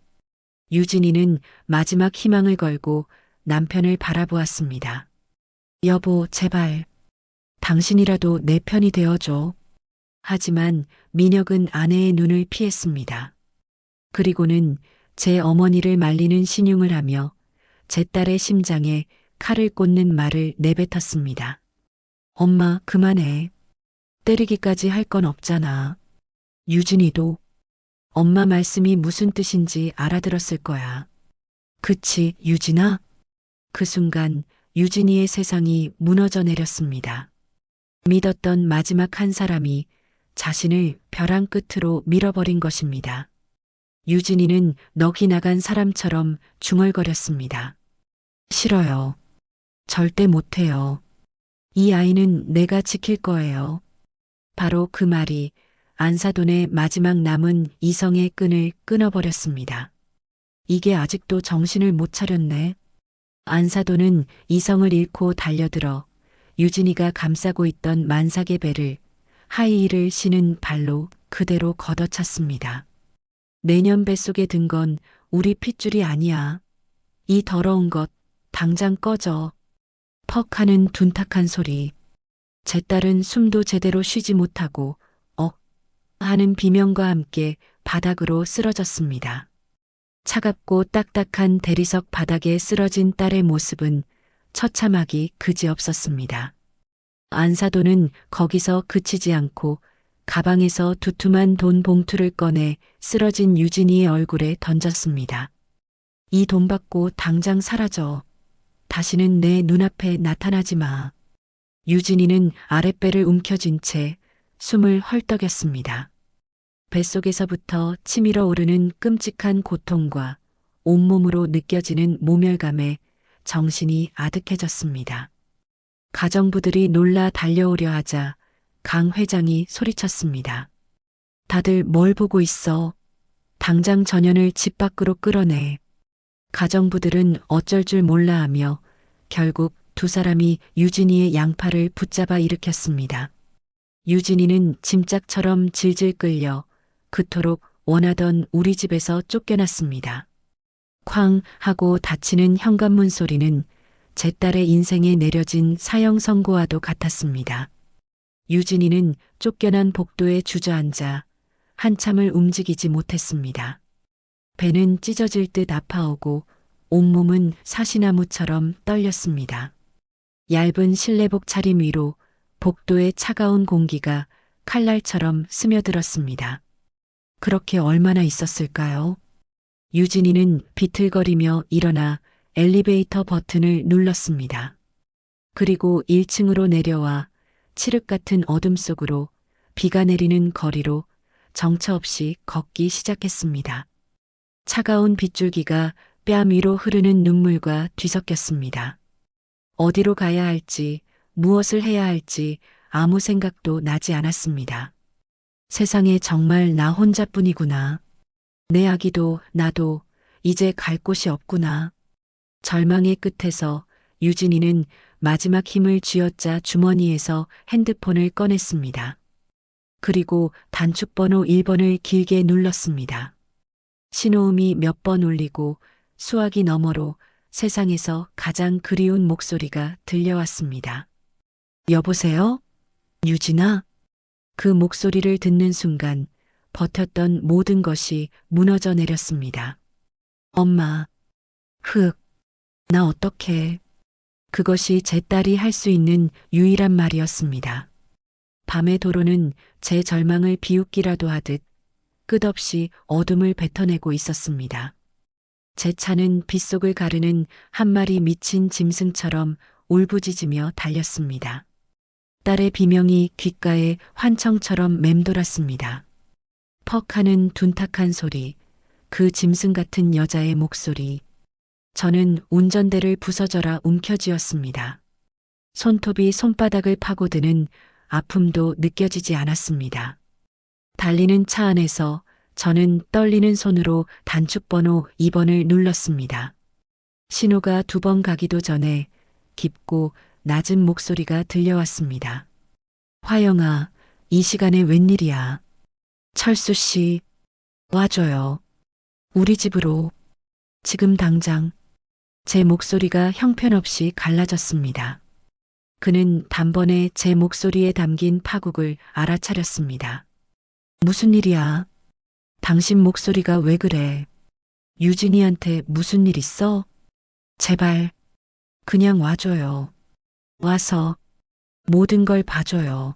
유진이는 마지막 희망을 걸고 남편을 바라보았습니다. 여보, 제발. 당신이라도 내 편이 되어줘. 하지만 민혁은 아내의 눈을 피했습니다. 그리고는 제 어머니를 말리는 신용을 하며 제 딸의 심장에 칼을 꽂는 말을 내뱉었습니다. 엄마, 그만해. 때리기까지 할 건 없잖아. 유진이도 엄마 말씀이 무슨 뜻인지 알아들었을 거야. 그치, 유진아? 그 순간 유진이의 세상이 무너져 내렸습니다. 믿었던 마지막 한 사람이 자신을 벼랑 끝으로 밀어버린 것입니다. 유진이는 넋이 나간 사람처럼 중얼거렸습니다. 싫어요. 절대 못해요. 이 아이는 내가 지킬 거예요. 바로 그 말이 안사돈의 마지막 남은 이성의 끈을 끊어버렸습니다. 이게 아직도 정신을 못 차렸네. 안사돈은 이성을 잃고 달려들어 유진이가 감싸고 있던 만삭의 배를 하이힐을 신은 발로 그대로 걷어찼습니다. 내년 뱃속에 든 건 우리 핏줄이 아니야. 이 더러운 것 당장 꺼져. 퍽 하는 둔탁한 소리. 제 딸은 숨도 제대로 쉬지 못하고 하는 비명과 함께 바닥으로 쓰러졌습니다. 차갑고 딱딱한 대리석 바닥에 쓰러진 딸의 모습은 처참하기 그지없었습니다. 안사돈은 거기서 그치지 않고 가방에서 두툼한 돈 봉투를 꺼내 쓰러진 유진이의 얼굴에 던졌습니다. 이 돈 받고 당장 사라져. 다시는 내 눈앞에 나타나지 마. 유진이는 아랫배를 움켜쥔 채 숨을 헐떡였습니다. 뱃속에서부터 치밀어 오르는 끔찍한 고통과 온몸으로 느껴지는 모멸감에 정신이 아득해졌습니다. 가정부들이 놀라 달려오려 하자 강 회장이 소리쳤습니다. 다들 뭘 보고 있어? 당장 전현을 집 밖으로 끌어내. 가정부들은 어쩔 줄 몰라 하며 결국 두 사람이 유진이의 양팔을 붙잡아 일으켰습니다. 유진이는 짐짝처럼 질질 끌려 그토록 원하던 우리 집에서 쫓겨났습니다. 쾅 하고 닫히는 현관문 소리는 제 딸의 인생에 내려진 사형 선고와도 같았습니다. 유진이는 쫓겨난 복도에 주저앉아 한참을 움직이지 못했습니다. 배는 찢어질 듯 아파오고 온몸은 사시나무처럼 떨렸습니다. 얇은 실내복 차림 위로 복도의 차가운 공기가 칼날처럼 스며들었습니다. 그렇게 얼마나 있었을까요? 유진이는 비틀거리며 일어나 엘리베이터 버튼을 눌렀습니다. 그리고 1층으로 내려와 칠흑 같은 어둠 속으로 비가 내리는 거리로 정처 없이 걷기 시작했습니다. 차가운 빗줄기가 뺨 위로 흐르는 눈물과 뒤섞였습니다. 어디로 가야 할지, 무엇을 해야 할지 아무 생각도 나지 않았습니다. 세상에 정말 나 혼자뿐이구나. 내 아기도 나도 이제 갈 곳이 없구나. 절망의 끝에서 유진이는 마지막 힘을 쥐어짜 주머니에서 핸드폰을 꺼냈습니다. 그리고 단축번호 1번을 길게 눌렀습니다. 신호음이 몇 번 울리고 수화기 너머로 세상에서 가장 그리운 목소리가 들려왔습니다. 여보세요? 유진아? 그 목소리를 듣는 순간 버텼던 모든 것이 무너져 내렸습니다. 엄마. 나 어떡해. 그것이 제 딸이 할 수 있는 유일한 말이었습니다. 밤의 도로는 제 절망을 비웃기라도 하듯 끝없이 어둠을 뱉어내고 있었습니다. 제 차는 빗속을 가르는 한 마리 미친 짐승처럼 울부짖으며 달렸습니다. 딸의 비명이 귓가에 환청처럼 맴돌았습니다. 퍽 하는 둔탁한 소리, 그 짐승 같은 여자의 목소리. 저는 운전대를 부서져라 움켜쥐었습니다. 손톱이 손바닥을 파고드는 아픔도 느껴지지 않았습니다. 달리는 차 안에서 저는 떨리는 손으로 단축번호 2번을 눌렀습니다. 신호가 2번 가기도 전에 깊고 낮은 목소리가 들려왔습니다. 화영아, 이 시간에 웬일이야? 철수 씨, 와줘요. 우리 집으로. 지금 당장. 제 목소리가 형편없이 갈라졌습니다. 그는 단번에 제 목소리에 담긴 파국을 알아차렸습니다. 무슨 일이야? 당신 목소리가 왜 그래? 유진이한테 무슨 일 있어? 제발, 그냥 와줘요. 와서 모든 걸 봐줘요.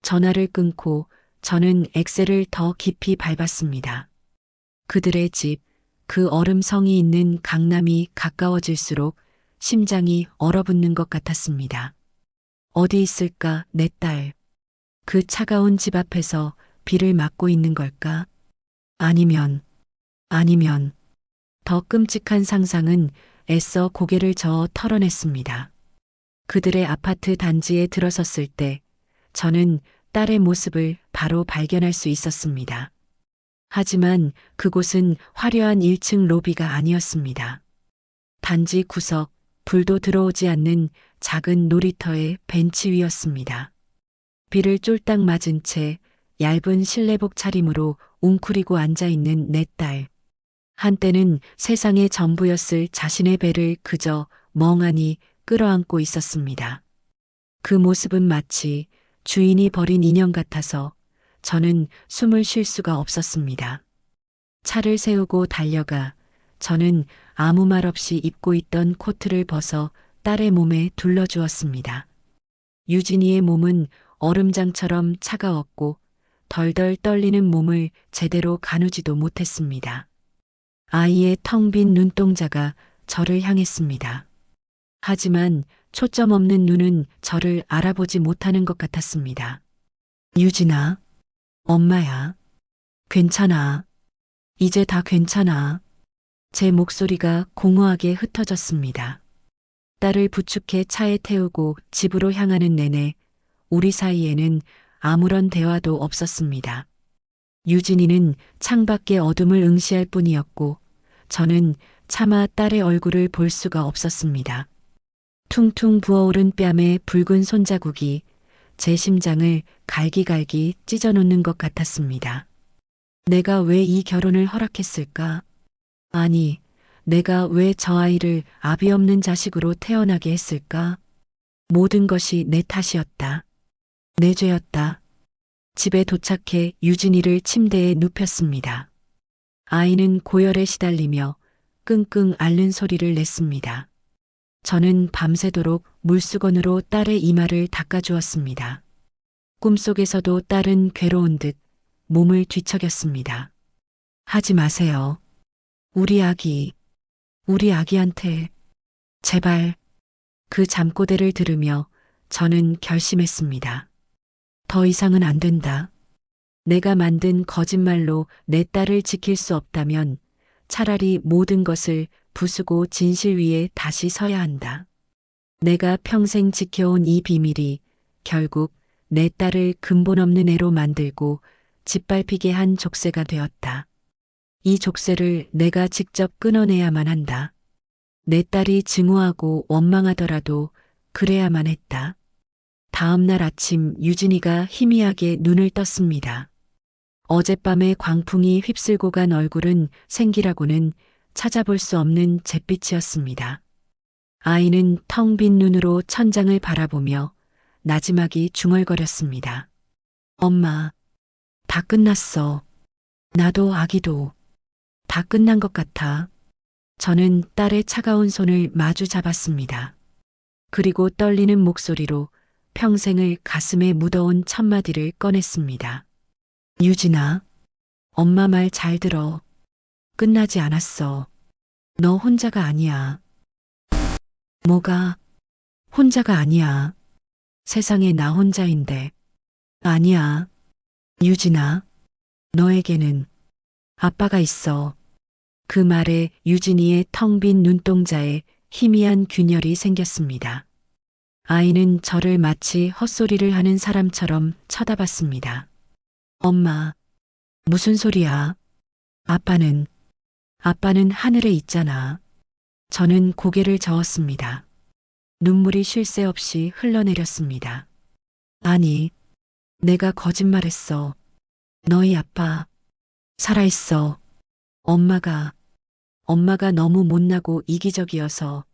전화를 끊고 저는 엑셀을 더 깊이 밟았습니다. 그들의 집, 그 얼음성이 있는 강남이 가까워질수록 심장이 얼어붙는 것 같았습니다. 어디 있을까, 내 딸. 그 차가운 집 앞에서 비를 맞고 있는 걸까? 아니면 더 끔찍한 상상은 애써 고개를 저어 털어냈습니다. 그들의 아파트 단지에 들어섰을 때 저는 딸의 모습을 바로 발견할 수 있었습니다. 하지만 그곳은 화려한 1층 로비가 아니었습니다. 단지 구석, 불도 들어오지 않는 작은 놀이터의 벤치 위였습니다. 비를 쫄딱 맞은 채 얇은 실내복 차림으로 웅크리고 앉아있는 내 딸. 한때는 세상의 전부였을 자신의 배를 그저 멍하니 끌어안고 있었습니다. 그 모습은 마치 주인이 버린 인형 같아서 저는 숨을 쉴 수가 없었습니다. 차를 세우고 달려가 저는 아무 말 없이 입고 있던 코트를 벗어 딸의 몸에 둘러주었습니다. 유진이의 몸은 얼음장처럼 차가웠고 덜덜 떨리는 몸을 제대로 가누지도 못했습니다. 아이의 텅 빈 눈동자가 저를 향했습니다. 하지만 초점 없는 눈은 저를 알아보지 못하는 것 같았습니다. 유진아, 엄마야. 괜찮아. 이제 다 괜찮아. 제 목소리가 공허하게 흩어졌습니다. 딸을 부축해 차에 태우고 집으로 향하는 내내 우리 사이에는 아무런 대화도 없었습니다. 유진이는 창밖의 어둠을 응시할 뿐이었고 저는 차마 딸의 얼굴을 볼 수가 없었습니다. 퉁퉁 부어오른 뺨에 붉은 손자국이 제 심장을 갈기갈기 찢어놓는 것 같았습니다. 내가 왜 이 결혼을 허락했을까? 아니, 내가 왜 저 아이를 아비 없는 자식으로 태어나게 했을까? 모든 것이 내 탓이었다. 내 죄였다. 집에 도착해 유진이를 침대에 눕혔습니다. 아이는 고열에 시달리며 끙끙 앓는 소리를 냈습니다. 저는 밤새도록 물수건으로 딸의 이마를 닦아주었습니다. 꿈속에서도 딸은 괴로운 듯 몸을 뒤척였습니다. 하지 마세요. 우리 아기한테 제발. 그 잠꼬대를 들으며 저는 결심했습니다. 더 이상은 안 된다. 내가 만든 거짓말로 내 딸을 지킬 수 없다면 차라리 모든 것을 부수고 진실 위에 다시 서야 한다. 내가 평생 지켜온 이 비밀이 결국 내 딸을 근본 없는 애로 만들고 짓밟히게 한 족쇄가 되었다. 이 족쇄를 내가 직접 끊어내야만 한다. 내 딸이 증오하고 원망하더라도 그래야만 했다. 다음 날 아침 유진이가 희미하게 눈을 떴습니다. 어젯밤에 광풍이 휩쓸고 간 얼굴은 생기라고는 찾아볼 수 없는 잿빛이었습니다. 아이는 텅 빈 눈으로 천장을 바라보며 나지막이 중얼거렸습니다. 엄마, 다 끝났어. 나도 아기도. 다 끝난 것 같아. 저는 딸의 차가운 손을 마주 잡았습니다. 그리고 떨리는 목소리로 평생을 가슴에 묻어온 첫마디를 꺼냈습니다. 유진아, 엄마 말 잘 들어. 끝나지 않았어. 너 혼자가 아니야. 뭐가? 혼자가 아니야. 세상에 나 혼자인데. 아니야. 유진아, 너에게는 아빠가 있어. 그 말에 유진이의 텅 빈 눈동자에 희미한 균열이 생겼습니다. 아이는 저를 마치 헛소리를 하는 사람처럼 쳐다봤습니다. 엄마, 무슨 소리야? 아빠는 하늘에 있잖아. 저는 고개를 저었습니다. 눈물이 쉴 새 없이 흘러내렸습니다. 아니, 내가 거짓말했어. 너희 아빠, 살아있어. 엄마가 너무 못나고 이기적이어서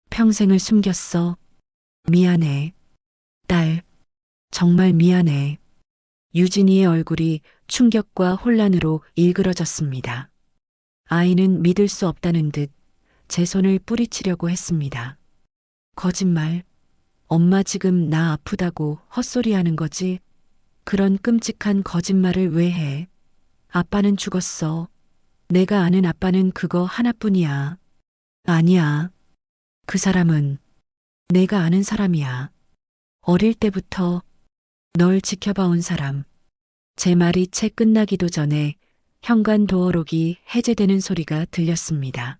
평생을 숨겼어. 미안해. 딸, 정말 미안해. 유진이의 얼굴이 충격과 혼란으로 일그러졌습니다. 아이는 믿을 수 없다는 듯 제 손을 뿌리치려고 했습니다. 거짓말. 엄마 지금 나 아프다고 헛소리하는 거지? 그런 끔찍한 거짓말을 왜 해? 아빠는 죽었어. 내가 아는 아빠는 그거 하나뿐이야. 아니야. 그 사람은 내가 아는 사람이야. 어릴 때부터 널 지켜봐온 사람. 제 말이 채 끝나기도 전에 현관 도어록이 해제되는 소리가 들렸습니다.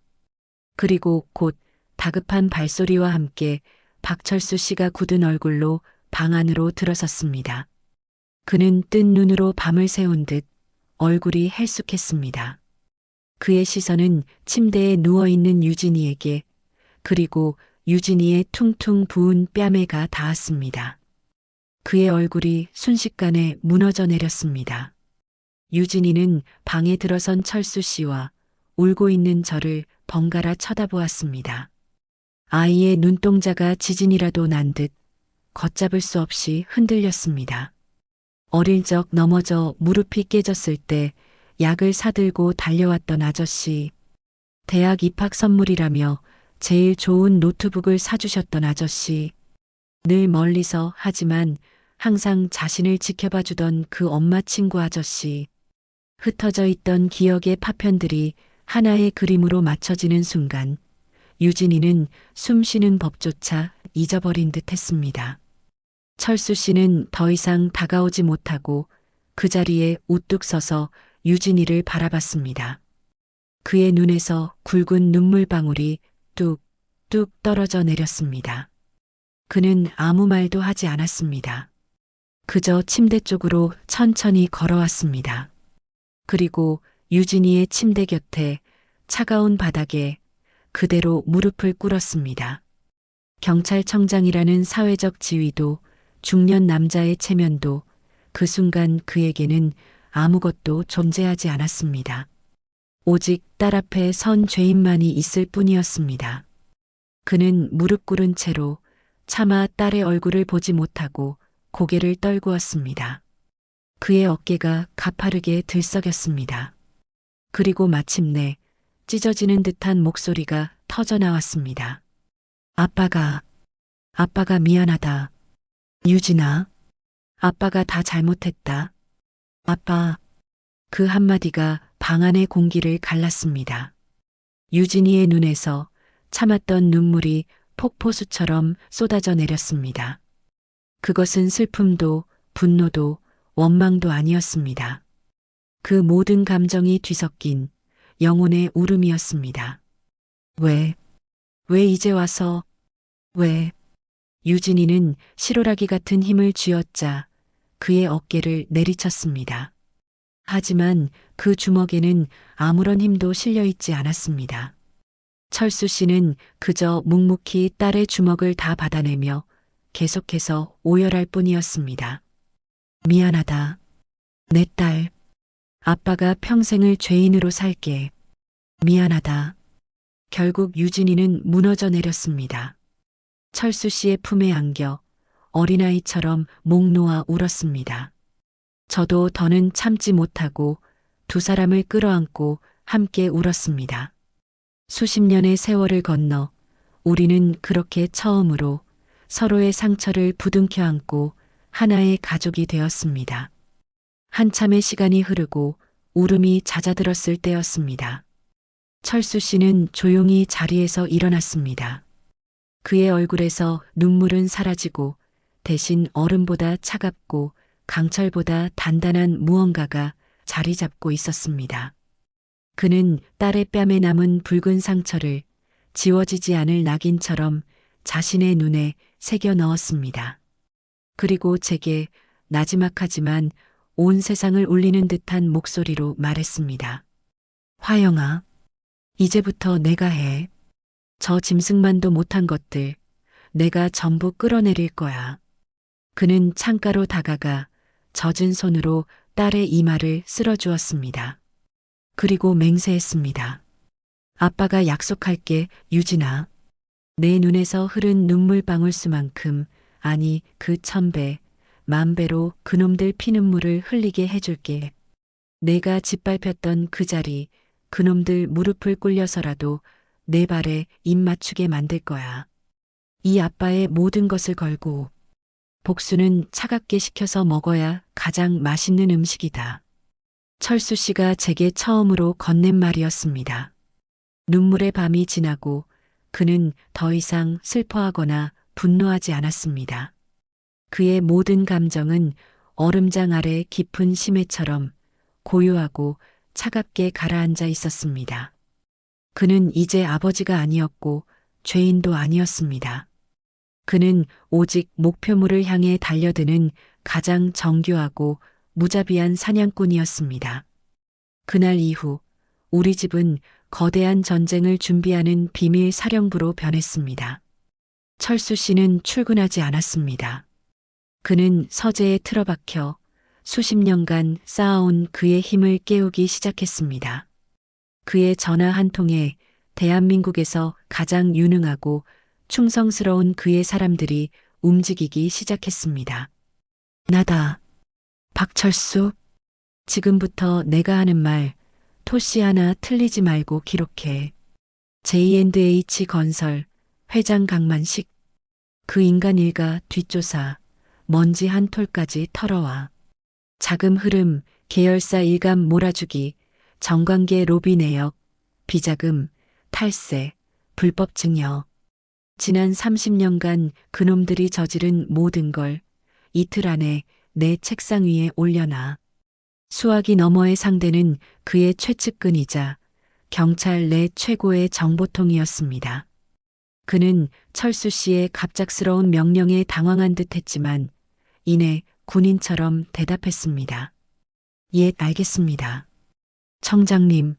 그리고 곧 다급한 발소리와 함께 박철수 씨가 굳은 얼굴로 방 안으로 들어섰습니다. 그는 뜬 눈으로 밤을 새운 듯 얼굴이 헬쑥했습니다. 그의 시선은 침대에 누워있는 유진이에게 그리고 유진이의 퉁퉁 부은 뺨에가 닿았습니다. 그의 얼굴이 순식간에 무너져 내렸습니다. 유진이는 방에 들어선 철수 씨와 울고 있는 저를 번갈아 쳐다보았습니다. 아이의 눈동자가 지진이라도 난 듯 걷잡을 수 없이 흔들렸습니다. 어릴 적 넘어져 무릎이 깨졌을 때 약을 사들고 달려왔던 아저씨, 대학 입학 선물이라며 제일 좋은 노트북을 사주셨던 아저씨, 늘 멀리서 하지만 항상 자신을 지켜봐 주던 그 엄마 친구 아저씨, 흩어져 있던 기억의 파편들이 하나의 그림으로 맞춰지는 순간 유진이는 숨쉬는 법조차 잊어버린 듯 했습니다. 철수 씨는 더 이상 다가오지 못하고 그 자리에 우뚝 서서 유진이를 바라봤습니다. 그의 눈에서 굵은 눈물방울이 뚝, 뚝 떨어져 내렸습니다. 그는 아무 말도 하지 않았습니다. 그저 침대 쪽으로 천천히 걸어왔습니다. 그리고 유진이의 침대 곁에 차가운 바닥에 그대로 무릎을 꿇었습니다. 경찰청장이라는 사회적 지위도 중년 남자의 체면도 그 순간 그에게는 아무것도 존재하지 않았습니다. 오직 딸 앞에 선 죄인만이 있을 뿐이었습니다. 그는 무릎 꿇은 채로 차마 딸의 얼굴을 보지 못하고 고개를 떨구었습니다. 그의 어깨가 가파르게 들썩였습니다. 그리고 마침내 찢어지는 듯한 목소리가 터져 나왔습니다. 아빠가 미안하다. 유진아, 아빠가 다 잘못했다. 아빠, 그 한마디가 방 안의 공기를 갈랐습니다. 유진이의 눈에서 참았던 눈물이 폭포수처럼 쏟아져 내렸습니다. 그것은 슬픔도 분노도 원망도 아니었습니다. 그 모든 감정이 뒤섞인 영혼의 울음이었습니다. 왜 이제 와서, 왜? 유진이는 실오라기 같은 힘을 쥐어짜 그의 어깨를 내리쳤습니다. 하지만 그 주먹에는 아무런 힘도 실려 있지 않았습니다. 철수 씨는 그저 묵묵히 딸의 주먹을 다 받아내며 계속해서 오열할 뿐이었습니다. 미안하다. 내 딸. 아빠가 평생을 죄인으로 살게. 미안하다. 결국 유진이는 무너져 내렸습니다. 철수 씨의 품에 안겨 어린아이처럼 목 놓아 울었습니다. 저도 더는 참지 못하고 두 사람을 끌어안고 함께 울었습니다. 수십 년의 세월을 건너 우리는 그렇게 처음으로 서로의 상처를 부둥켜 안고 하나의 가족이 되었습니다. 한참의 시간이 흐르고 울음이 잦아들었을 때였습니다. 철수 씨는 조용히 자리에서 일어났습니다. 그의 얼굴에서 눈물은 사라지고 대신 얼음보다 차갑고 강철보다 단단한 무언가가 자리 잡고 있었습니다. 그는 딸의 뺨에 남은 붉은 상처를 지워지지 않을 낙인처럼 자신의 눈에 새겨 넣었습니다. 그리고 제게 나지막하지만 온 세상을 울리는 듯한 목소리로 말했습니다. 화영아, 이제부터 내가 해. 저 짐승만도 못한 것들 내가 전부 끌어내릴 거야. 그는 창가로 다가가 젖은 손으로 딸의 이마를 쓸어주었습니다. 그리고 맹세했습니다. 아빠가 약속할게, 유진아. 내 눈에서 흐른 눈물방울수만큼, 아니 그 1000배, 10,000배로 그놈들 피눈물을 흘리게 해줄게. 내가 짓밟혔던 그 자리, 그놈들 무릎을 꿇려서라도 내 발에 입 맞추게 만들 거야. 이 아빠의 모든 것을 걸고 복수는 차갑게 식혀서 먹어야 가장 맛있는 음식이다. 철수 씨가 제게 처음으로 건넨 말이었습니다. 눈물의 밤이 지나고 그는 더 이상 슬퍼하거나 분노하지 않았습니다. 그의 모든 감정은 얼음장 아래 깊은 심해처럼 고요하고 차갑게 가라앉아 있었습니다. 그는 이제 아버지가 아니었고 죄인도 아니었습니다. 그는 오직 목표물을 향해 달려드는 가장 정교하고 무자비한 사냥꾼이었습니다. 그날 이후 우리 집은 거대한 전쟁을 준비하는 비밀 사령부로 변했습니다. 철수 씨는 출근하지 않았습니다. 그는 서재에 틀어박혀 수십 년간 쌓아온 그의 힘을 깨우기 시작했습니다. 그의 전화 한 통에 대한민국에서 가장 유능하고 충성스러운 그의 사람들이 움직이기 시작했습니다. 나다. 박철수. 지금부터 내가 하는 말 토시 하나 틀리지 말고 기록해. J&H 건설 회장 강만식. 그 인간 일가 뒷조사 먼지 한 톨까지 털어와. 자금 흐름 계열사 일감 몰아주기 정관계 로비 내역 비자금 탈세 불법 증여. 지난 30년간 그놈들이 저지른 모든 걸 이틀 안에 내 책상 위에 올려놔. 수화기 너머의 상대는 그의 최측근이자 경찰 내 최고의 정보통이었습니다. 그는 철수 씨의 갑작스러운 명령에 당황한 듯 했지만 이내 군인처럼 대답했습니다. 예, 알겠습니다. 청장님,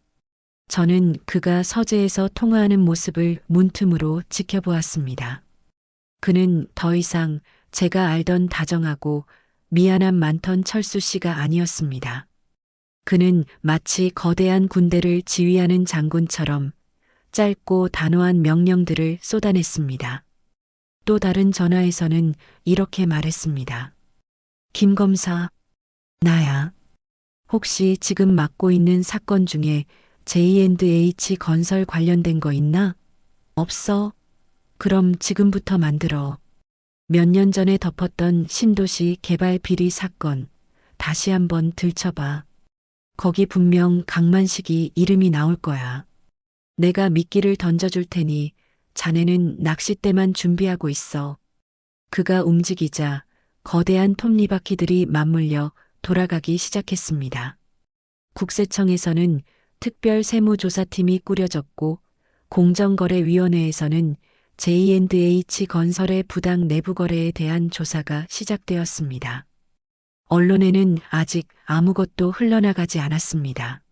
저는 그가 서재에서 통화하는 모습을 문틈으로 지켜보았습니다. 그는 더 이상 제가 알던 다정하고 미안함 많던 철수 씨가 아니었습니다. 그는 마치 거대한 군대를 지휘하는 장군처럼 짧고 단호한 명령들을 쏟아냈습니다. 또 다른 전화에서는 이렇게 말했습니다. 김 검사, 나야. 혹시 지금 맡고 있는 사건 중에 J&H 건설 관련된 거 있나? 없어? 그럼 지금부터 만들어. 몇 년 전에 덮었던 신도시 개발 비리 사건 다시 한번 들춰봐. 거기 분명 강만식이 이름이 나올 거야. 내가 미끼를 던져줄 테니 자네는 낚싯대만 준비하고 있어. 그가 움직이자 거대한 톱니바퀴들이 맞물려 돌아가기 시작했습니다. 국세청에서는 특별 세무조사팀이 꾸려졌고 공정거래위원회에서는 J&H 건설의 부당 내부 거래에 대한 조사가 시작되었습니다. 언론에는 아직 아무것도 흘러나가지 않았습니다.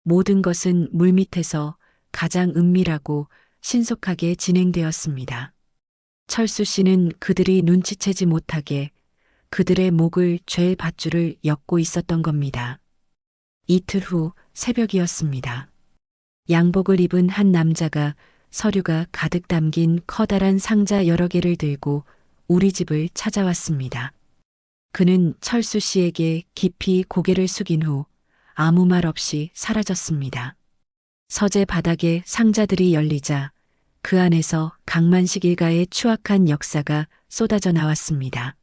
모든 것은 물밑에서 가장 은밀하고 신속하게 진행되었습니다. 철수 씨는 그들이 눈치채지 못하게 그들의 목을 잴 밧줄을 엮고 있었던 겁니다. 이틀 후 새벽이었습니다. 양복을 입은 한 남자가 서류가 가득 담긴 커다란 상자 여러 개를 들고 우리 집을 찾아왔습니다. 그는 철수 씨에게 깊이 고개를 숙인 후 아무 말 없이 사라졌습니다. 서재 바닥에 상자들이 열리자 그 안에서 강만식 일가의 추악한 역사가 쏟아져 나왔습니다.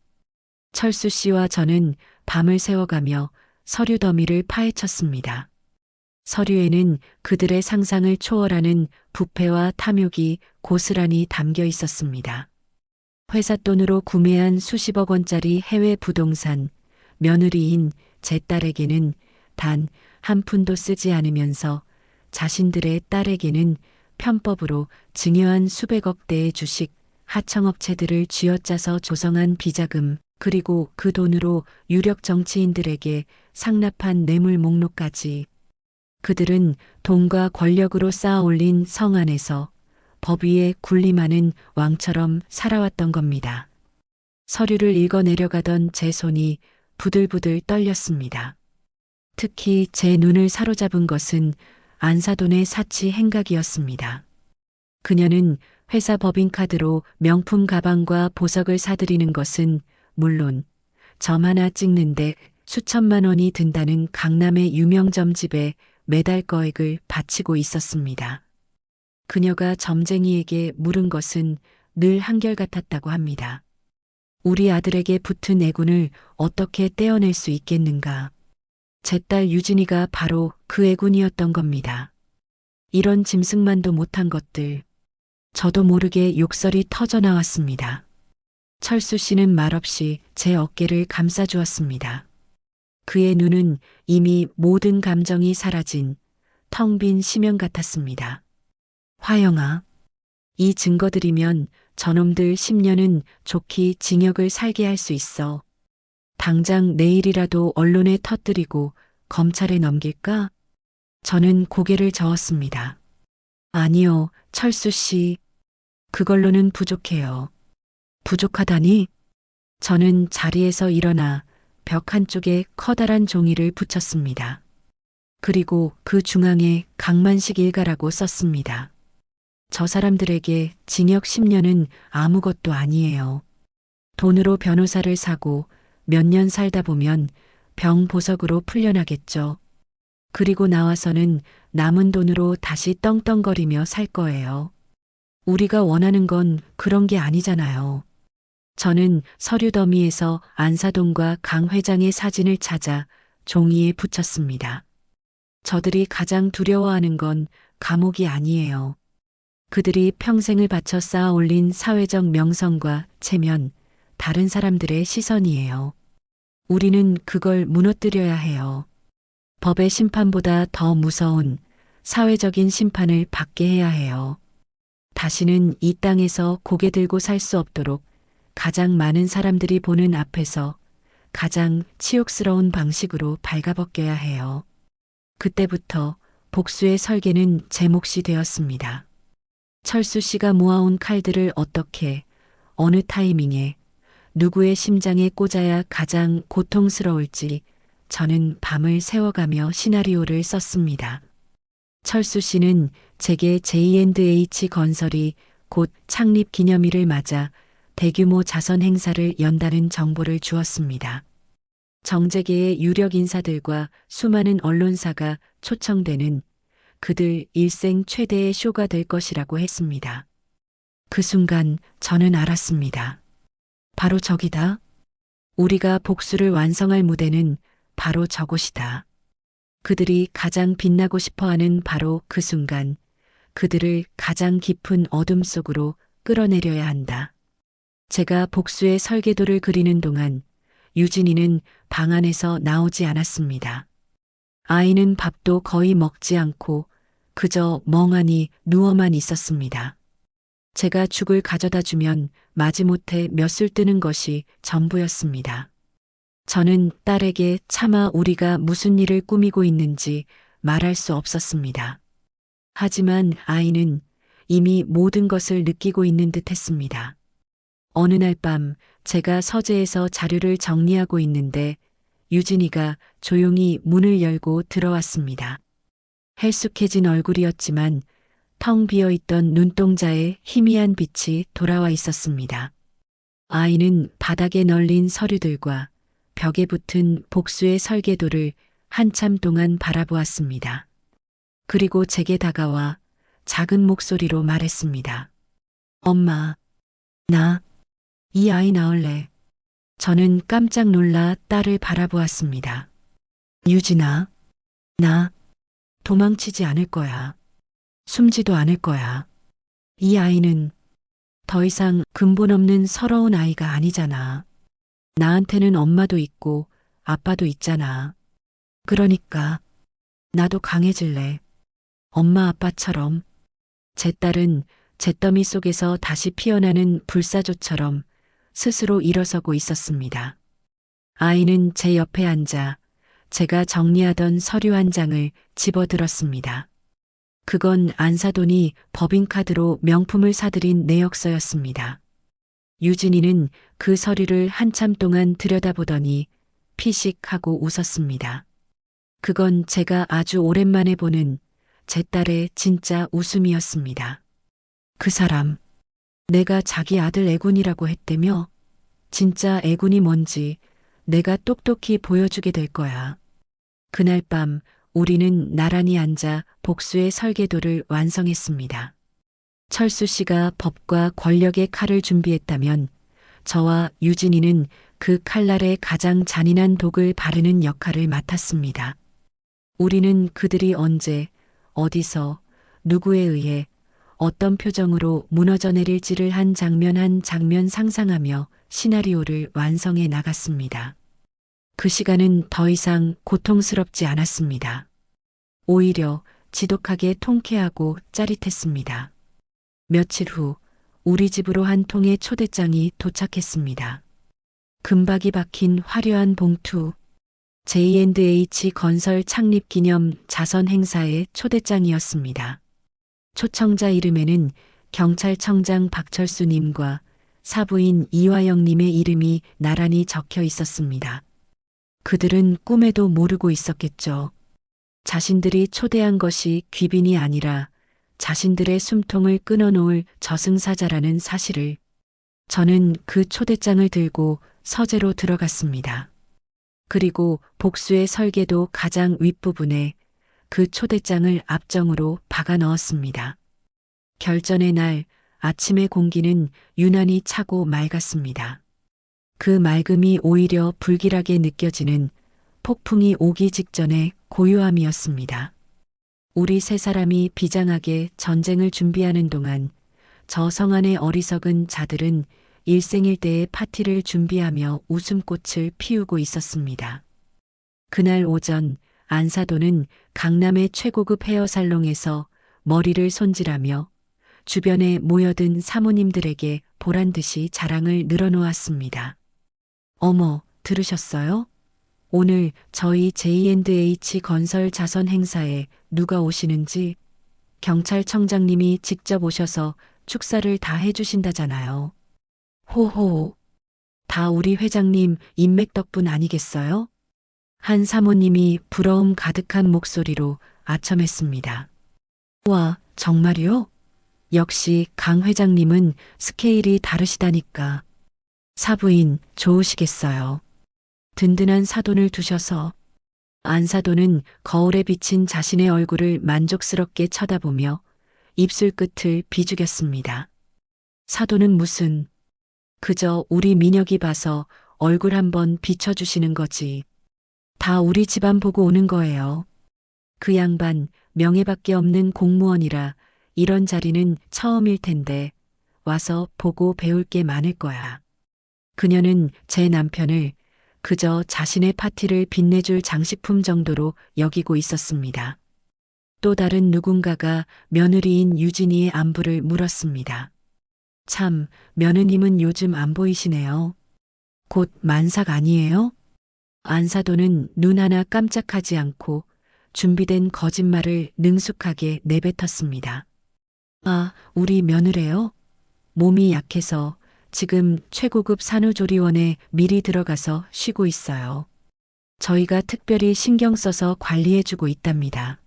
철수 씨와 저는 밤을 새워가며 서류 더미를 파헤쳤습니다. 서류에는 그들의 상상을 초월하는 부패와 탐욕이 고스란히 담겨 있었습니다. 회사 돈으로 구매한 수십억 원짜리 해외 부동산, 며느리인 제 딸에게는 단 한 푼도 쓰지 않으면서 자신들의 딸에게는 편법으로 증여한 수백억 대의 주식, 하청업체들을 쥐어짜서 조성한 비자금, 그리고 그 돈으로 유력 정치인들에게 상납한 뇌물 목록까지. 그들은 돈과 권력으로 쌓아 올린 성 안에서 법 위에 군림하는 왕처럼 살아왔던 겁니다. 서류를 읽어 내려가던 제 손이 부들부들 떨렸습니다. 특히 제 눈을 사로잡은 것은 안사돈의 사치 행각이었습니다. 그녀는 회사 법인카드로 명품 가방과 보석을 사들이는 것은 물론 점 하나 찍는데 수천만 원이 든다는 강남의 유명 점집에 매달 거액을 바치고 있었습니다. 그녀가 점쟁이에게 물은 것은 늘 한결같았다고 합니다. 우리 아들에게 붙은 애군을 어떻게 떼어낼 수 있겠는가. 제 딸 유진이가 바로 그 애군이었던 겁니다. 이런 짐승만도 못한 것들. 저도 모르게 욕설이 터져 나왔습니다. 철수 씨는 말없이 제 어깨를 감싸주었습니다. 그의 눈은 이미 모든 감정이 사라진 텅 빈 심연 같았습니다. 화영아, 이 증거들이면 저놈들 10년은 좋게 징역을 살게 할 수 있어. 당장 내일이라도 언론에 터뜨리고 검찰에 넘길까? 저는 고개를 저었습니다. 아니요, 철수 씨. 그걸로는 부족해요. 부족하다니? 저는 자리에서 일어나 벽 한쪽에 커다란 종이를 붙였습니다. 그리고 그 중앙에 강만식 일가라고 썼습니다. 저 사람들에게 징역 10년은 아무것도 아니에요. 돈으로 변호사를 사고 몇 년 살다 보면 병 보석으로 풀려나겠죠. 그리고 나와서는 남은 돈으로 다시 떵떵거리며 살 거예요. 우리가 원하는 건 그런 게 아니잖아요. 저는 서류 더미에서 안사돈과 강 회장의 사진을 찾아 종이에 붙였습니다. 저들이 가장 두려워하는 건 감옥이 아니에요. 그들이 평생을 바쳐 쌓아 올린 사회적 명성과 체면, 다른 사람들의 시선이에요. 우리는 그걸 무너뜨려야 해요. 법의 심판보다 더 무서운 사회적인 심판을 받게 해야 해요. 다시는 이 땅에서 고개 들고 살 수 없도록 가장 많은 사람들이 보는 앞에서 가장 치욕스러운 방식으로 발가벗겨야 해요. 그때부터 복수의 설계는 제 몫이 되었습니다. 철수 씨가 모아온 칼들을 어떻게, 어느 타이밍에, 누구의 심장에 꽂아야 가장 고통스러울지 저는 밤을 새워가며 시나리오를 썼습니다. 철수 씨는 제게 J&H 건설이 곧 창립 기념일을 맞아 대규모 자선 행사를 연다는 정보를 주었습니다. 정재계의 유력 인사들과 수많은 언론사가 초청되는 그들 일생 최대의 쇼가 될 것이라고 했습니다. 그 순간 저는 알았습니다. 바로 저기다. 우리가 복수를 완성할 무대는 바로 저곳이다. 그들이 가장 빛나고 싶어하는 바로 그 순간, 그들을 가장 깊은 어둠 속으로 끌어내려야 한다. 제가 복수의 설계도를 그리는 동안 유진이는 방 안에서 나오지 않았습니다. 아이는 밥도 거의 먹지 않고 그저 멍하니 누워만 있었습니다. 제가 죽을 가져다 주면 마지못해 몇 술 뜨는 것이 전부였습니다. 저는 딸에게 차마 우리가 무슨 일을 꾸미고 있는지 말할 수 없었습니다. 하지만 아이는 이미 모든 것을 느끼고 있는 듯 했습니다. 어느 날 밤 제가 서재에서 자료를 정리하고 있는데 유진이가 조용히 문을 열고 들어왔습니다. 헬쑥해진 얼굴이었지만 텅 비어있던 눈동자에 희미한 빛이 돌아와 있었습니다. 아이는 바닥에 널린 서류들과 벽에 붙은 복수의 설계도를 한참 동안 바라보았습니다. 그리고 제게 다가와 작은 목소리로 말했습니다. 엄마, 나 이 아이 낳을래. 저는 깜짝 놀라 딸을 바라보았습니다. 유진아, 나 도망치지 않을 거야. 숨지도 않을 거야. 이 아이는 더 이상 근본 없는 서러운 아이가 아니잖아. 나한테는 엄마도 있고 아빠도 있잖아. 그러니까 나도 강해질래. 엄마 아빠처럼. 제 딸은 잿더미 속에서 다시 피어나는 불사조처럼 스스로 일어서고 있었습니다. 아이는 제 옆에 앉아 제가 정리하던 서류 한 장을 집어들었습니다. 그건 안사돈이 법인카드로 명품을 사들인 내역서였습니다. 유진이는 그 서류를 한참 동안 들여다보더니 피식하고 웃었습니다. 그건 제가 아주 오랜만에 보는 제 딸의 진짜 웃음이었습니다. 그 사람, 내가 자기 아들 애군이라고 했다며? 진짜 애군이 뭔지 내가 똑똑히 보여주게 될 거야. 그날 밤 우리는 나란히 앉아 복수의 설계도를 완성했습니다. 철수 씨가 법과 권력의 칼을 준비했다면 저와 유진이는 그 칼날에 가장 잔인한 독을 바르는 역할을 맡았습니다. 우리는 그들이 언제, 어디서, 누구에 의해 어떤 표정으로 무너져 내릴지를 한 장면 상상하며 시나리오를 완성해 나갔습니다. 그 시간은 더 이상 고통스럽지 않았습니다. 오히려 지독하게 통쾌하고 짜릿했습니다. 며칠 후 우리 집으로 한 통의 초대장이 도착했습니다. 금박이 박힌 화려한 봉투, J&H 건설 창립 기념 자선 행사의 초대장이었습니다. 초청자 이름에는 경찰청장 박철수님과 사부인 이화영님의 이름이 나란히 적혀 있었습니다. 그들은 꿈에도 모르고 있었겠죠. 자신들이 초대한 것이 귀빈이 아니라 자신들의 숨통을 끊어놓을 저승사자라는 사실을. 저는 그 초대장을 들고 서재로 들어갔습니다. 그리고 복수의 설계도 가장 윗부분에 그 초대장을 압정으로 박아 넣었습니다. 결전의 날 아침의 공기는 유난히 차고 맑았습니다. 그 맑음이 오히려 불길하게 느껴지는 폭풍이 오기 직전의 고요함이었습니다. 우리 세 사람이 비장하게 전쟁을 준비하는 동안 저 성안의 어리석은 자들은 일생일대의 파티를 준비하며 웃음꽃을 피우고 있었습니다. 그날 오전 안사돈은 강남의 최고급 헤어살롱에서 머리를 손질하며 주변에 모여든 사모님들에게 보란 듯이 자랑을 늘어놓았습니다. 어머, 들으셨어요? 오늘 저희 J&H 건설 자선 행사에 누가 오시는지 경찰청장님이 직접 오셔서 축사를 다 해주신다잖아요. 호호. 다 우리 회장님 인맥 덕분 아니겠어요? 한 사모님이 부러움 가득한 목소리로 아첨했습니다. 와, 정말요? 역시 강 회장님은 스케일이 다르시다니까. 사부인 좋으시겠어요. 든든한 사돈을 두셔서. 안사돈은 거울에 비친 자신의 얼굴을 만족스럽게 쳐다보며 입술 끝을 비죽였습니다. 사돈은 무슨, 그저 우리 민혁이 봐서 얼굴 한번 비춰주시는 거지. 다 우리 집안 보고 오는 거예요. 그 양반 명예밖에 없는 공무원이라 이런 자리는 처음일 텐데 와서 보고 배울 게 많을 거야. 그녀는 제 남편을 그저 자신의 파티를 빛내줄 장식품 정도로 여기고 있었습니다. 또 다른 누군가가 며느리인 유진이의 안부를 물었습니다. 참, 며느님은 요즘 안 보이시네요. 곧 만삭 아니에요? 안사돈은 눈 하나 깜짝하지 않고 준비된 거짓말을 능숙하게 내뱉었습니다. 아, 우리 며느래요? 몸이 약해서 지금 최고급 산후조리원에 미리 들어가서 쉬고 있어요. 저희가 특별히 신경 써서 관리해주고 있답니다.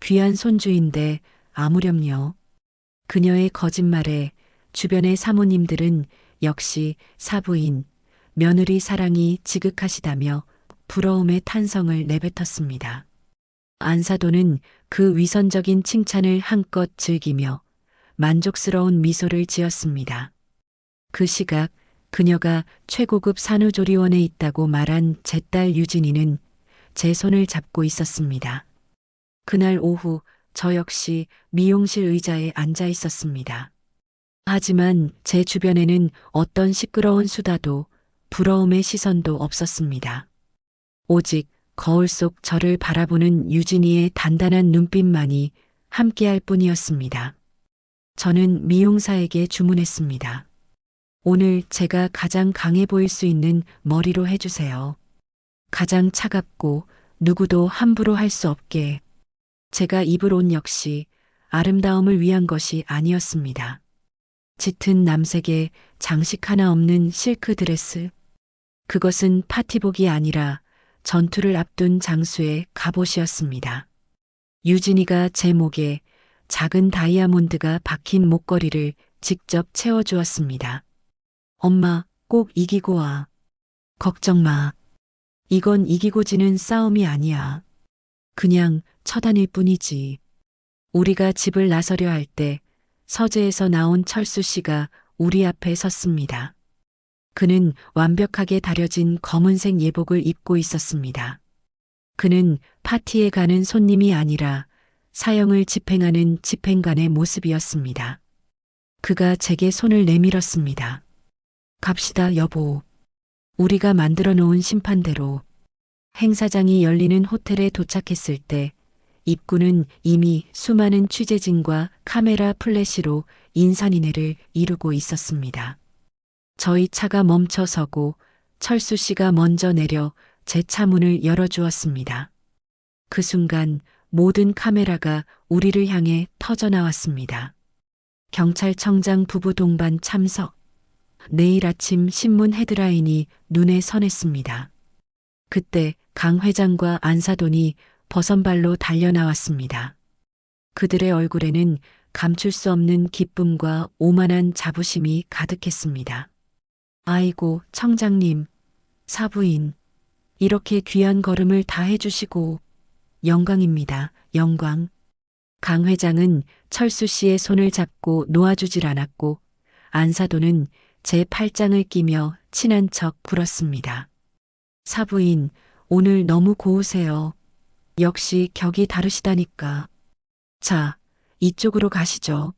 귀한 손주인데 아무렴요. 그녀의 거짓말에 주변의 사모님들은 역시 사부인, 며느리 사랑이 지극하시다며 부러움의 탄성을 내뱉었습니다. 안사돈은 그 위선적인 칭찬을 한껏 즐기며 만족스러운 미소를 지었습니다. 그 시각 그녀가 최고급 산후조리원에 있다고 말한 제 딸 유진이는 제 손을 잡고 있었습니다. 그날 오후 저 역시 미용실 의자에 앉아 있었습니다. 하지만 제 주변에는 어떤 시끄러운 수다도 부러움의 시선도 없었습니다. 오직 거울 속 저를 바라보는 유진이의 단단한 눈빛만이 함께할 뿐이었습니다. 저는 미용사에게 주문했습니다. 오늘 제가 가장 강해 보일 수 있는 머리로 해주세요. 가장 차갑고 누구도 함부로 할 수 없게. 제가 입을 옷 역시 아름다움을 위한 것이 아니었습니다. 짙은 남색에 장식 하나 없는 실크 드레스. 그것은 파티복이 아니라 전투를 앞둔 장수의 갑옷이었습니다. 유진이가 제 목에 작은 다이아몬드가 박힌 목걸이를 직접 채워주었습니다. 엄마, 꼭 이기고 와. 걱정 마. 이건 이기고 지는 싸움이 아니야. 그냥 처단일 뿐이지. 우리가 집을 나서려 할 때 서재에서 나온 철수 씨가 우리 앞에 섰습니다. 그는 완벽하게 다려진 검은색 예복을 입고 있었습니다. 그는 파티에 가는 손님이 아니라 사형을 집행하는 집행관의 모습이었습니다. 그가 제게 손을 내밀었습니다. 갑시다, 여보. 우리가 만들어 놓은 심판대로. 행사장이 열리는 호텔에 도착했을 때 입구는 이미 수많은 취재진과 카메라 플래시로 인산인해를 이루고 있었습니다. 저희 차가 멈춰서고 철수 씨가 먼저 내려 제 차 문을 열어주었습니다. 그 순간 모든 카메라가 우리를 향해 터져나왔습니다. 경찰청장 부부 동반 참석. 내일 아침 신문 헤드라인이 눈에 선했습니다. 그때 강 회장과 안사돈이 버선발로 달려나왔습니다. 그들의 얼굴에는 감출 수 없는 기쁨과 오만한 자부심이 가득했습니다. 아이고, 청장님, 사부인, 이렇게 귀한 걸음을 다 해주시고 영광입니다, 영광. 강 회장은 철수 씨의 손을 잡고 놓아주질 않았고 안사돈은 제 팔짱을 끼며 친한 척 굴었습니다. 사부인, 오늘 너무 고우세요. 역시 격이 다르시다니까. 자, 이쪽으로 가시죠.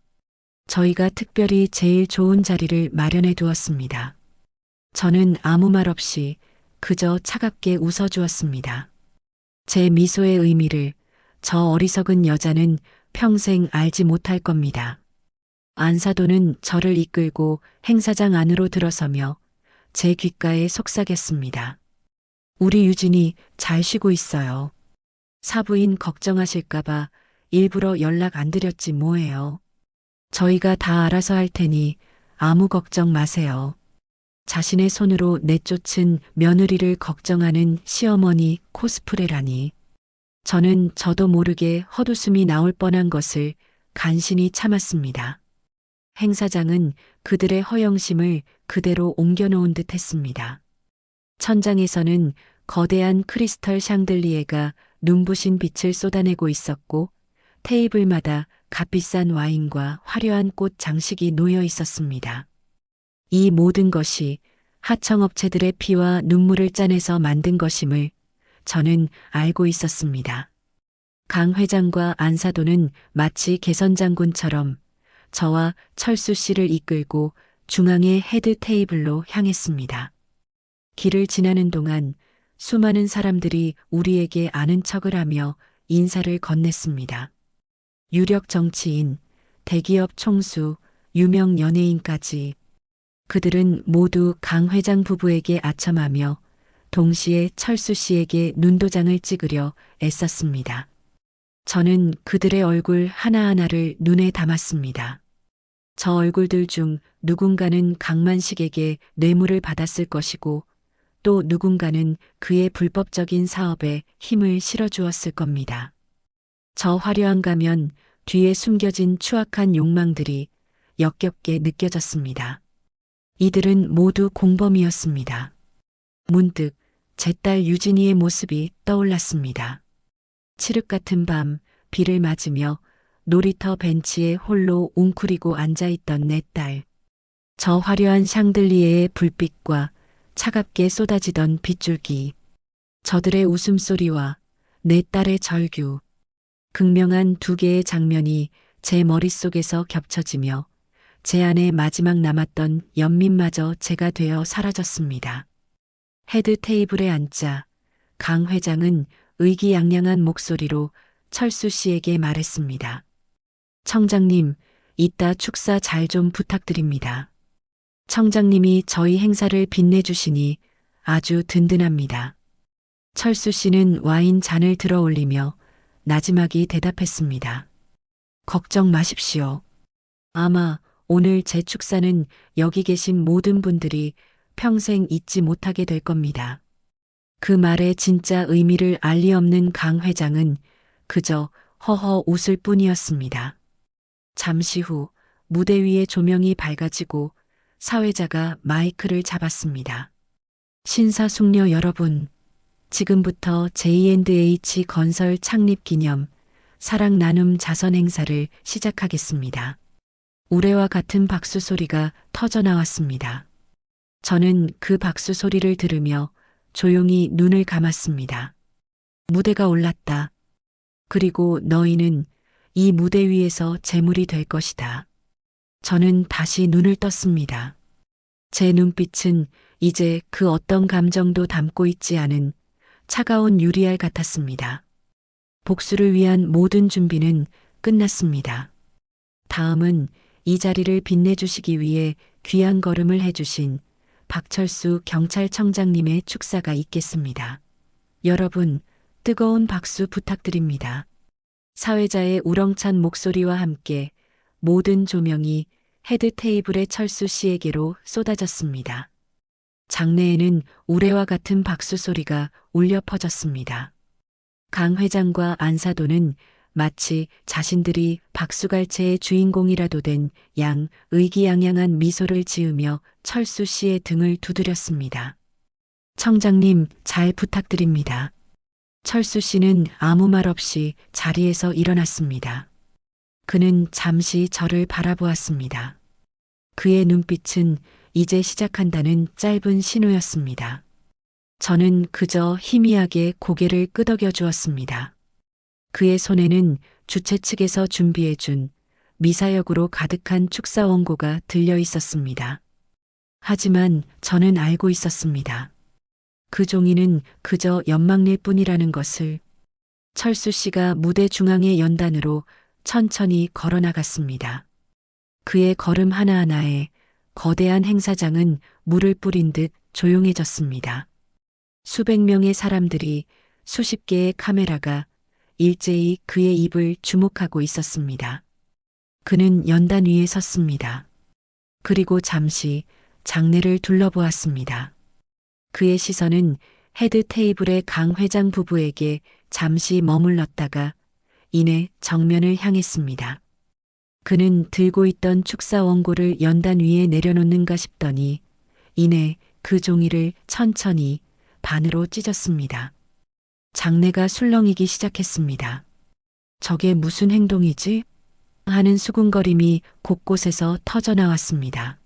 저희가 특별히 제일 좋은 자리를 마련해 두었습니다. 저는 아무 말 없이 그저 차갑게 웃어주었습니다. 제 미소의 의미를 저 어리석은 여자는 평생 알지 못할 겁니다. 안사도는 저를 이끌고 행사장 안으로 들어서며 제 귓가에 속삭였습니다. 우리 유진이 잘 쉬고 있어요. 사부인 걱정하실까봐 일부러 연락 안 드렸지 뭐예요. 저희가 다 알아서 할 테니 아무 걱정 마세요. 자신의 손으로 내쫓은 며느리를 걱정하는 시어머니 코스프레라니. 저는 저도 모르게 헛웃음이 나올 뻔한 것을 간신히 참았습니다. 행사장은 그들의 허영심을 그대로 옮겨놓은 듯 했습니다. 천장에서는 거대한 크리스털 샹들리에가 눈부신 빛을 쏟아내고 있었고 테이블마다 값비싼 와인과 화려한 꽃 장식이 놓여 있었습니다. 이 모든 것이 하청업체들의 피와 눈물을 짜내서 만든 것임을 저는 알고 있었습니다. 강 회장과 안사도는 마치 개선장군처럼 저와 철수 씨를 이끌고 중앙의 헤드 테이블로 향했습니다. 길을 지나는 동안 수많은 사람들이 우리에게 아는 척을 하며 인사를 건넸습니다. 유력 정치인, 대기업 총수, 유명 연예인까지 그들은 모두 강 회장 부부에게 아첨하며 동시에 철수 씨에게 눈도장을 찍으려 애썼습니다. 저는 그들의 얼굴 하나하나를 눈에 담았습니다. 저 얼굴들 중 누군가는 강만식에게 뇌물을 받았을 것이고 또 누군가는 그의 불법적인 사업에 힘을 실어주었을 겁니다. 저 화려한 가면 뒤에 숨겨진 추악한 욕망들이 역겹게 느껴졌습니다. 이들은 모두 공범이었습니다. 문득 제 딸 유진이의 모습이 떠올랐습니다. 칠흑 같은 밤 비를 맞으며 놀이터 벤치에 홀로 웅크리고 앉아있던 내 딸. 저 화려한 샹들리에의 불빛과 차갑게 쏟아지던 빗줄기. 저들의 웃음소리와 내 딸의 절규. 극명한 두 개의 장면이 제 머릿속에서 겹쳐지며 제 안에 마지막 남았던 연민마저 제가 되어 사라졌습니다. 헤드 테이블에 앉자 강 회장은 의기양양한 목소리로 철수 씨에게 말했습니다. 청장님, 이따 축사 잘 좀 부탁드립니다. 청장님이 저희 행사를 빛내주시니 아주 든든합니다. 철수 씨는 와인 잔을 들어 올리며 나지막이 대답했습니다. 걱정 마십시오. 아마 오늘 제 축사는 여기 계신 모든 분들이 평생 잊지 못하게 될 겁니다. 그 말의 진짜 의미를 알 리 없는 강 회장은 그저 허허 웃을 뿐이었습니다. 잠시 후 무대 위의 조명이 밝아지고 사회자가 마이크를 잡았습니다. 신사숙녀 여러분, 지금부터 J&H 건설 창립 기념 사랑 나눔 자선 행사를 시작하겠습니다. 우레와 같은 박수 소리가 터져 나왔습니다. 저는 그 박수 소리를 들으며 조용히 눈을 감았습니다. 무대가 올랐다. 그리고 너희는 이 무대 위에서 제물이 될 것이다. 저는 다시 눈을 떴습니다. 제 눈빛은 이제 그 어떤 감정도 담고 있지 않은 차가운 유리알 같았습니다. 복수를 위한 모든 준비는 끝났습니다. 다음은 이 자리를 빛내주시기 위해 귀한 걸음을 해주신 박철수 경찰청장님의 축사가 있겠습니다. 여러분, 뜨거운 박수 부탁드립니다. 사회자의 우렁찬 목소리와 함께 모든 조명이 헤드 테이블의 철수 씨에게로 쏟아졌습니다. 장내에는 우레와 같은 박수 소리가 울려 퍼졌습니다. 강 회장과 안사도는 마치 자신들이 박수갈채의 주인공이라도 된 양 의기양양한 미소를 지으며 철수 씨의 등을 두드렸습니다. 청장님, 잘 부탁드립니다. 철수 씨는 아무 말 없이 자리에서 일어났습니다. 그는 잠시 저를 바라보았습니다. 그의 눈빛은 이제 시작한다는 짧은 신호였습니다. 저는 그저 희미하게 고개를 끄덕여 주었습니다. 그의 손에는 주최 측에서 준비해준 미사역으로 가득한 축사 원고가 들려 있었습니다. 하지만 저는 알고 있었습니다. 그 종이는 그저 연막일 뿐이라는 것을. 철수 씨가 무대 중앙의 연단으로 천천히 걸어 나갔습니다. 그의 걸음 하나하나에 거대한 행사장은 물을 뿌린 듯 조용해졌습니다. 수백 명의 사람들이, 수십 개의 카메라가 일제히 그의 입을 주목하고 있었습니다. 그는 연단 위에 섰습니다. 그리고 잠시 장내를 둘러보았습니다. 그의 시선은 헤드 테이블의 강 회장 부부에게 잠시 머물렀다가 이내 정면을 향했습니다. 그는 들고 있던 축사 원고를 연단 위에 내려놓는가 싶더니 이내 그 종이를 천천히 반으로 찢었습니다. 장내가 술렁이기 시작했습니다. 저게 무슨 행동이지? 하는 수군거림이 곳곳에서 터져나왔습니다.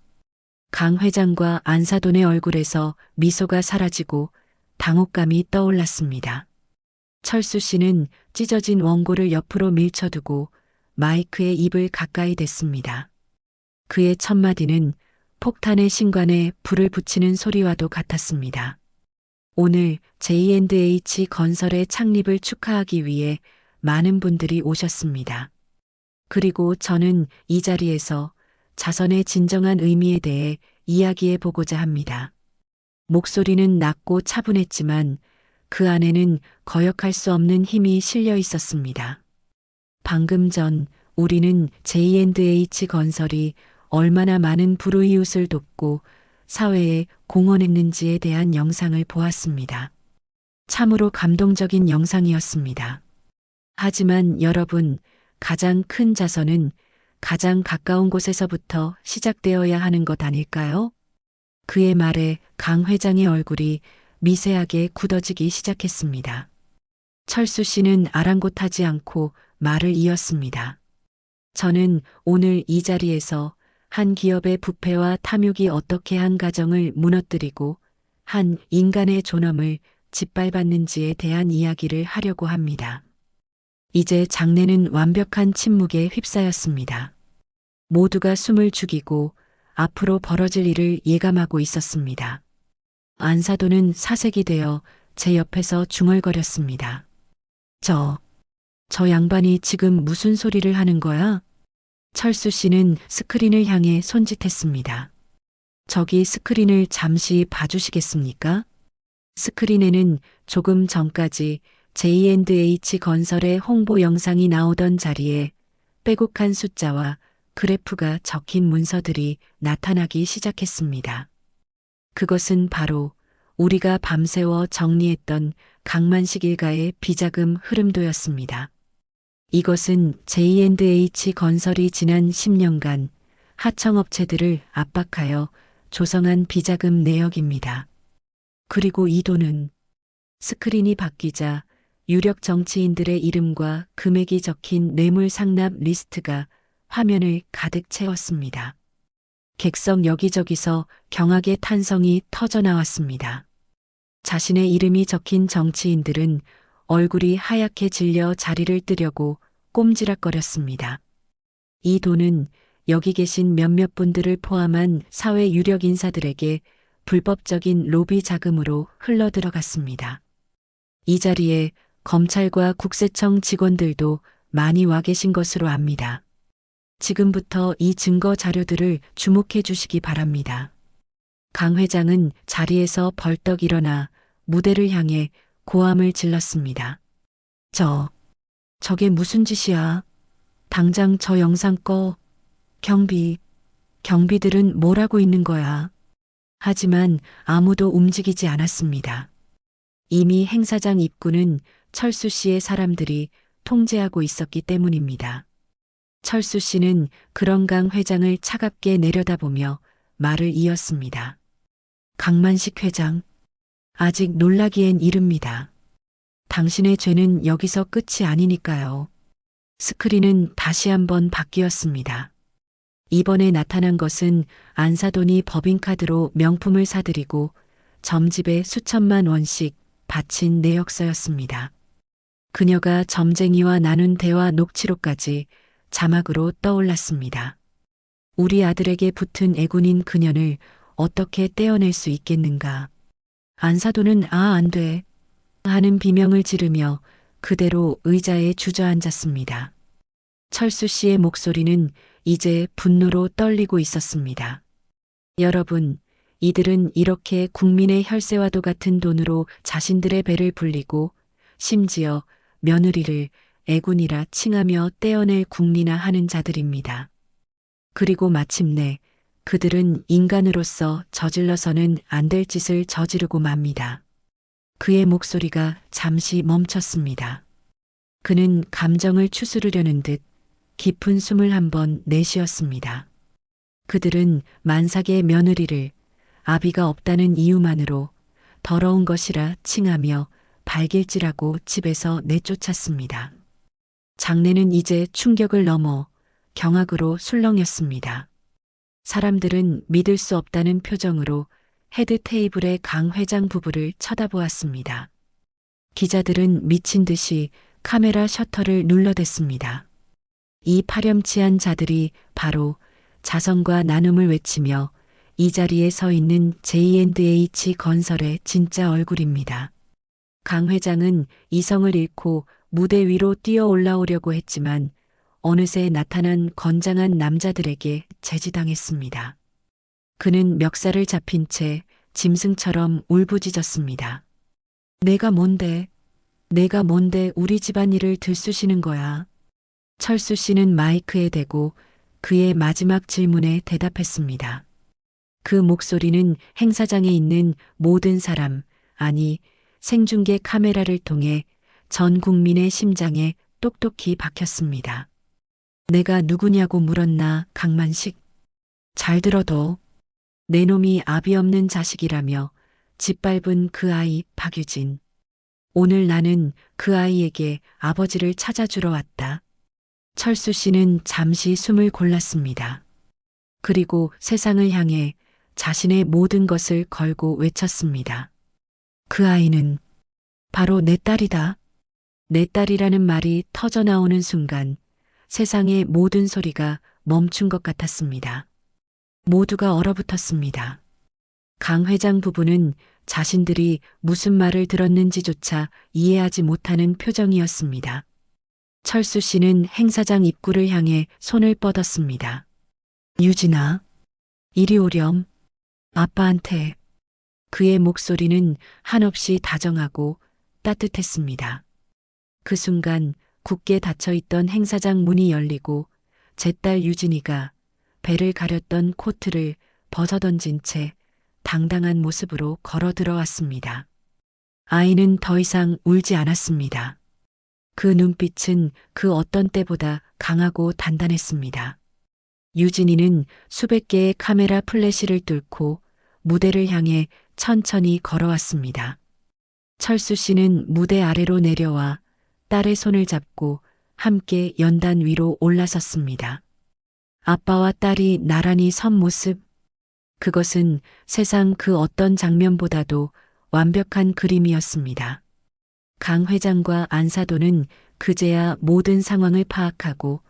강 회장과 안사돈의 얼굴에서 미소가 사라지고 당혹감이 떠올랐습니다. 철수 씨는 찢어진 원고를 옆으로 밀쳐두고 마이크에 입을 가까이 댔습니다. 그의 첫마디는 폭탄의 신관에 불을 붙이는 소리와도 같았습니다. 오늘 J&H 건설의 창립을 축하하기 위해 많은 분들이 오셨습니다. 그리고 저는 이 자리에서 자선의 진정한 의미에 대해 이야기해 보고자 합니다. 목소리는 낮고 차분했지만 그 안에는 거역할 수 없는 힘이 실려 있었습니다. 방금 전 우리는 J&H 건설이 얼마나 많은 불우이웃을 돕고 사회에 공헌했는지에 대한 영상을 보았습니다. 참으로 감동적인 영상이었습니다. 하지만 여러분, 가장 큰 자선은 가장 가까운 곳에서부터 시작되어야 하는 것 아닐까요? 그의 말에 강 회장의 얼굴이 미세하게 굳어지기 시작했습니다. 철수 씨는 아랑곳하지 않고 말을 이었습니다. 저는 오늘 이 자리에서 한 기업의 부패와 탐욕이 어떻게 한 가정을 무너뜨리고 한 인간의 존엄을 짓밟았는지에 대한 이야기를 하려고 합니다. 이제 장내는 완벽한 침묵에 휩싸였습니다. 모두가 숨을 죽이고 앞으로 벌어질 일을 예감하고 있었습니다. 안사돈은 사색이 되어 제 옆에서 중얼거렸습니다. 저 양반이 지금 무슨 소리를 하는 거야? 철수 씨는 스크린을 향해 손짓했습니다. 저기 스크린을 잠시 봐주시겠습니까? 스크린에는 조금 전까지 J&H 건설의 홍보 영상이 나오던 자리에 빼곡한 숫자와 그래프가 적힌 문서들이 나타나기 시작했습니다. 그것은 바로 우리가 밤새워 정리했던 강만식 일가의 비자금 흐름도였습니다. 이것은 J&H 건설이 지난 10년간 하청업체들을 압박하여 조성한 비자금 내역입니다. 그리고 이 돈은 스크린이 바뀌자 유력 정치인들의 이름과 금액이 적힌 뇌물 상납 리스트가 화면을 가득 채웠습니다. 객석 여기저기서 경악의 탄성이 터져나왔습니다. 자신의 이름이 적힌 정치인들은 얼굴이 하얗게 질려 자리를 뜨려고 꼼지락거렸습니다. 이 돈은 여기 계신 몇몇 분들을 포함한 사회 유력 인사들에게 불법적인 로비 자금으로 흘러들어갔습니다. 이 자리에 검찰과 국세청 직원들도 많이 와 계신 것으로 압니다. 지금부터 이 증거 자료들을 주목해 주시기 바랍니다. 강 회장은 자리에서 벌떡 일어나 무대를 향해 고함을 질렀습니다. 저게 무슨 짓이야? 당장 저 영상 꺼. 경비들은 뭘 하고 있는 거야? 하지만 아무도 움직이지 않았습니다. 이미 행사장 입구는 철수 씨의 사람들이 통제하고 있었기 때문입니다. 철수 씨는 그런 강 회장을 차갑게 내려다보며 말을 이었습니다. 강만식 회장, 아직 놀라기엔 이릅니다. 당신의 죄는 여기서 끝이 아니니까요. 스크린은 다시 한번 바뀌었습니다. 이번에 나타난 것은 안사돈이 법인카드로 명품을 사들이고 점집에 수천만 원씩 바친 내역서였습니다. 그녀가 점쟁이와 나눈 대화 녹취록까지 자막으로 떠올랐습니다. 우리 아들에게 붙은 애군인 그년을 어떻게 떼어낼 수 있겠는가. 안사돈은 안 돼. 하는 비명을 지르며 그대로 의자에 주저앉았습니다. 철수 씨의 목소리는 이제 분노로 떨리고 있었습니다. 여러분, 이들은 이렇게 국민의 혈세와도 같은 돈으로 자신들의 배를 불리고 심지어 며느리를 애군이라 칭하며 떼어낼 국리나 하는 자들입니다. 그리고 마침내 그들은 인간으로서 저질러서는 안 될 짓을 저지르고 맙니다. 그의 목소리가 잠시 멈췄습니다. 그는 감정을 추스르려는 듯 깊은 숨을 한번 내쉬었습니다. 그들은 만삭의 며느리를 아비가 없다는 이유만으로 더러운 것이라 칭하며 발길질하고 집에서 내쫓았습니다. 장례는 이제 충격을 넘어 경악으로 술렁였습니다. 사람들은 믿을 수 없다는 표정으로 헤드 테이블의 강 회장 부부를 쳐다보았습니다. 기자들은 미친 듯이 카메라 셔터를 눌러댔습니다. 이 파렴치한 자들이 바로 자성과 나눔을 외치며 이 자리에 서 있는 J&H 건설의 진짜 얼굴입니다. 강 회장은 이성을 잃고 무대 위로 뛰어 올라오려고 했지만 어느새 나타난 건장한 남자들에게 제지당했습니다. 그는 멱살을 잡힌 채 짐승처럼 울부짖었습니다. 내가 뭔데 우리 집안일을 들쑤시는 거야. 철수 씨는 마이크에 대고 그의 마지막 질문에 대답했습니다. 그 목소리는 행사장에 있는 모든 사람, 아니 생중계 카메라를 통해 전 국민의 심장에 똑똑히 박혔습니다. 내가 누구냐고 물었나, 강만식. 잘 들어도 내 놈이 아비 없는 자식이라며 짓밟은 그 아이 박유진. 오늘 나는 그 아이에게 아버지를 찾아주러 왔다. 철수 씨는 잠시 숨을 골랐습니다. 그리고 세상을 향해 자신의 모든 것을 걸고 외쳤습니다. 그 아이는 바로 내 딸이다. 내 딸이라는 말이 터져나오는 순간 세상의 모든 소리가 멈춘 것 같았습니다. 모두가 얼어붙었습니다. 강 회장 부부는 자신들이 무슨 말을 들었는지조차 이해하지 못하는 표정이었습니다. 철수 씨는 행사장 입구를 향해 손을 뻗었습니다. 유진아, 이리 오렴. 아빠한테. 그의 목소리는 한없이 다정하고 따뜻했습니다. 그 순간 굳게 닫혀있던 행사장 문이 열리고 제 딸 유진이가 배를 가렸던 코트를 벗어던진 채 당당한 모습으로 걸어 들어왔습니다. 아이는 더 이상 울지 않았습니다. 그 눈빛은 그 어떤 때보다 강하고 단단했습니다. 유진이는 수백 개의 카메라 플래시를 뚫고 무대를 향해 천천히 걸어왔습니다. 철수 씨는 무대 아래로 내려와 딸의 손을 잡고 함께 연단 위로 올라섰습니다. 아빠와 딸이 나란히 선 모습, 그것은 세상 그 어떤 장면보다도 완벽한 그림이었습니다. 강 회장과 안사도는 그제야 모든 상황을 파악하고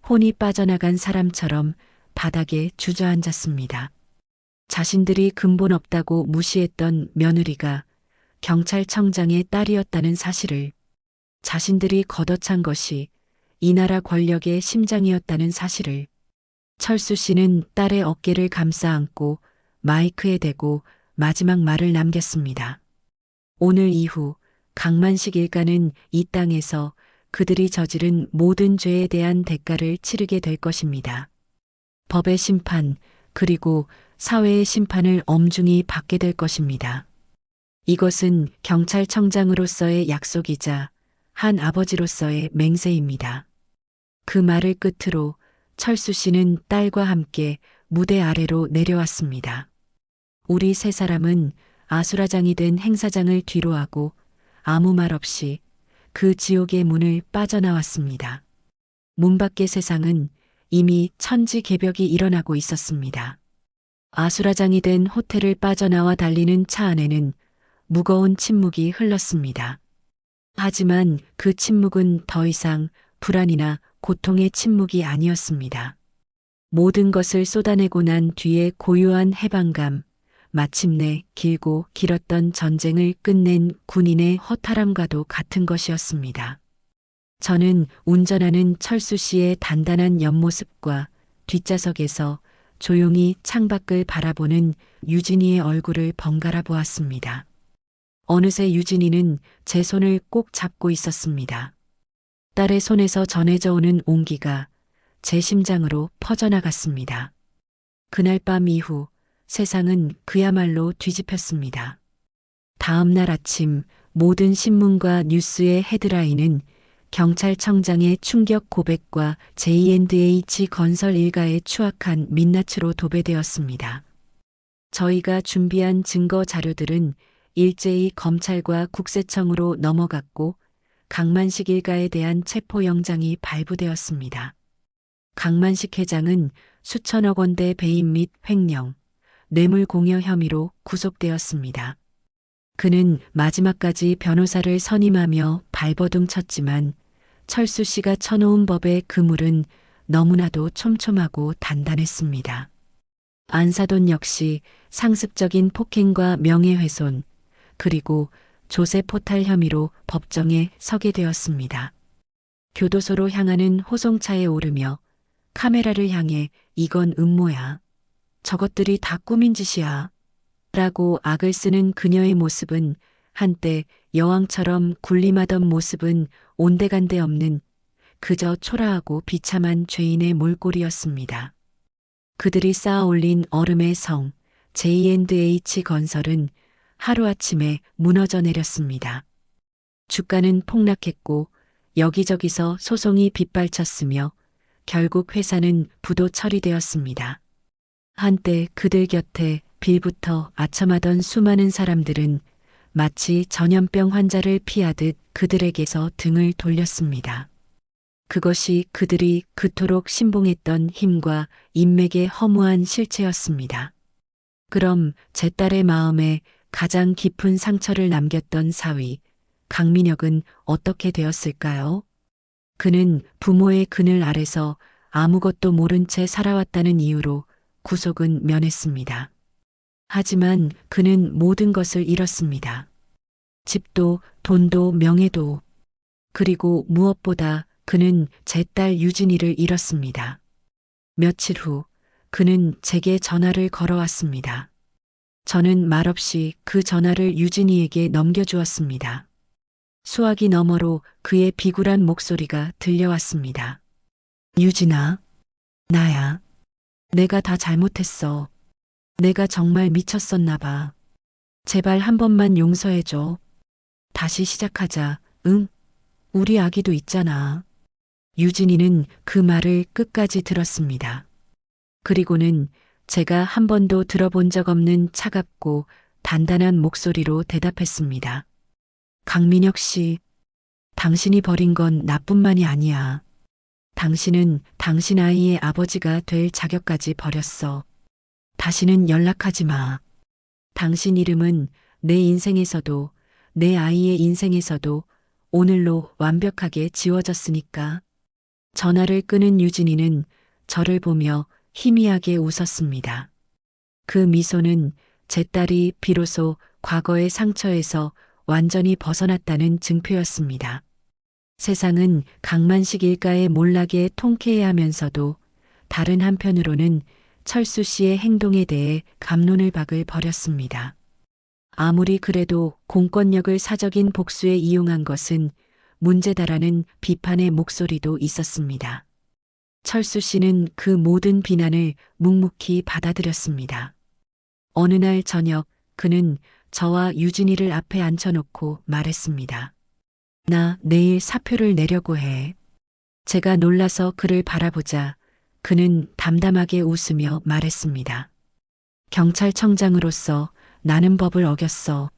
혼이 빠져나간 사람처럼 바닥에 주저앉았습니다. 자신들이 근본 없다고 무시했던 며느리가 경찰청장의 딸이었다는 사실을, 자신들이 걷어찬 것이 이 나라 권력의 심장이었다는 사실을, 철수 씨는 딸의 어깨를 감싸 안고 마이크에 대고 마지막 말을 남겼습니다. 오늘 이후 강만식 일가는 이 땅에서 그들이 저지른 모든 죄에 대한 대가를 치르게 될 것입니다. 법의 심판, 그리고 사회의 심판을 엄중히 받게 될 것입니다. 이것은 경찰청장으로서의 약속이자 한 아버지로서의 맹세입니다. 그 말을 끝으로 철수 씨는 딸과 함께 무대 아래로 내려왔습니다. 우리 세 사람은 아수라장이 된 행사장을 뒤로하고 아무 말 없이 그 지옥의 문을 빠져나왔습니다. 문 밖의 세상은 이미 천지개벽이 일어나고 있었습니다. 아수라장이 된 호텔을 빠져나와 달리는 차 안에는 무거운 침묵이 흘렀습니다. 하지만 그 침묵은 더 이상 불안이나 고통의 침묵이 아니었습니다. 모든 것을 쏟아내고 난 뒤의 고요한 해방감, 마침내 길고 길었던 전쟁을 끝낸 군인의 허탈함과도 같은 것이었습니다. 저는 운전하는 철수 씨의 단단한 옆모습과 뒷좌석에서 조용히 창밖을 바라보는 유진이의 얼굴을 번갈아 보았습니다. 어느새 유진이는 제 손을 꼭 잡고 있었습니다. 딸의 손에서 전해져 오는 온기가 제 심장으로 퍼져나갔습니다. 그날 밤 이후 세상은 그야말로 뒤집혔습니다. 다음 날 아침 모든 신문과 뉴스의 헤드라인은 경찰청장의 충격 고백과 J&H 건설 일가의 추악한 민낯으로 도배되었습니다. 저희가 준비한 증거 자료들은 일제히 검찰과 국세청으로 넘어갔고 강만식 일가에 대한 체포영장이 발부되었습니다. 강만식 회장은 수천억 원대 배임 및 횡령, 뇌물 공여 혐의로 구속되었습니다. 그는 마지막까지 변호사를 선임하며 발버둥 쳤지만 철수 씨가 쳐놓은 법의 그물은 너무나도 촘촘하고 단단했습니다. 안사돈 역시 상습적인 폭행과 명예훼손, 그리고 조세 포탈 혐의로 법정에 서게 되었습니다. 교도소로 향하는 호송차에 오르며 카메라를 향해 이건 음모야. 저것들이 다 꾸민 짓이야. 라고 악을 쓰는 그녀의 모습은 한때 여왕처럼 군림하던 모습은 온데간데 없는 그저 초라하고 비참한 죄인의 몰골이었습니다. 그들이 쌓아 올린 얼음의 성 J&H 건설은 하루아침에 무너져 내렸습니다. 주가는 폭락했고 여기저기서 소송이 빗발쳤으며 결국 회사는 부도 처리되었습니다. 한때 그들 곁에 빌부터 아첨하던 수많은 사람들은 마치 전염병 환자를 피하듯 그들에게서 등을 돌렸습니다. 그것이 그들이 그토록 신봉했던 힘과 인맥의 허무한 실체였습니다. 그럼 제 딸의 마음에 가장 깊은 상처를 남겼던 사위, 강민혁은 어떻게 되었을까요? 그는 부모의 그늘 아래서 아무것도 모른 채 살아왔다는 이유로 구속은 면했습니다. 하지만 그는 모든 것을 잃었습니다. 집도, 돈도, 명예도. 그리고 무엇보다 그는 제 딸 유진이를 잃었습니다. 며칠 후 그는 제게 전화를 걸어왔습니다. 저는 말없이 그 전화를 유진이에게 넘겨주었습니다. 수화기 너머로 그의 비굴한 목소리가 들려왔습니다. 유진아, 나야. 내가 다 잘못했어. 내가 정말 미쳤었나 봐. 제발 한 번만 용서해줘. 다시 시작하자. 응? 우리 아기도 있잖아. 유진이는 그 말을 끝까지 들었습니다. 그리고는 제가 한 번도 들어본 적 없는 차갑고 단단한 목소리로 대답했습니다. 강민혁 씨, 당신이 벌인 건 나뿐만이 아니야. 당신은 당신 아이의 아버지가 될 자격까지 버렸어. 다시는 연락하지 마. 당신 이름은 내 인생에서도 내 아이의 인생에서도 오늘로 완벽하게 지워졌으니까. 전화를 끊은 유진이는 저를 보며 희미하게 웃었습니다. 그 미소는 제 딸이 비로소 과거의 상처에서 완전히 벗어났다는 증표였습니다. 세상은 강만식 일가의 몰락에 통쾌해하면서도 다른 한편으로는 철수 씨의 행동에 대해 갑론을 박을 벌였습니다. 아무리 그래도 공권력을 사적인 복수에 이용한 것은 문제다라는 비판의 목소리도 있었습니다. 철수 씨는 그 모든 비난을 묵묵히 받아들였습니다. 어느 날 저녁 그는 저와 유진이를 앞에 앉혀놓고 말했습니다. 나 내일 사표를 내려고 해. 제가 놀라서 그를 바라보자 그는 담담하게 웃으며 말했습니다. 경찰청장으로서 나는 법을 어겼어.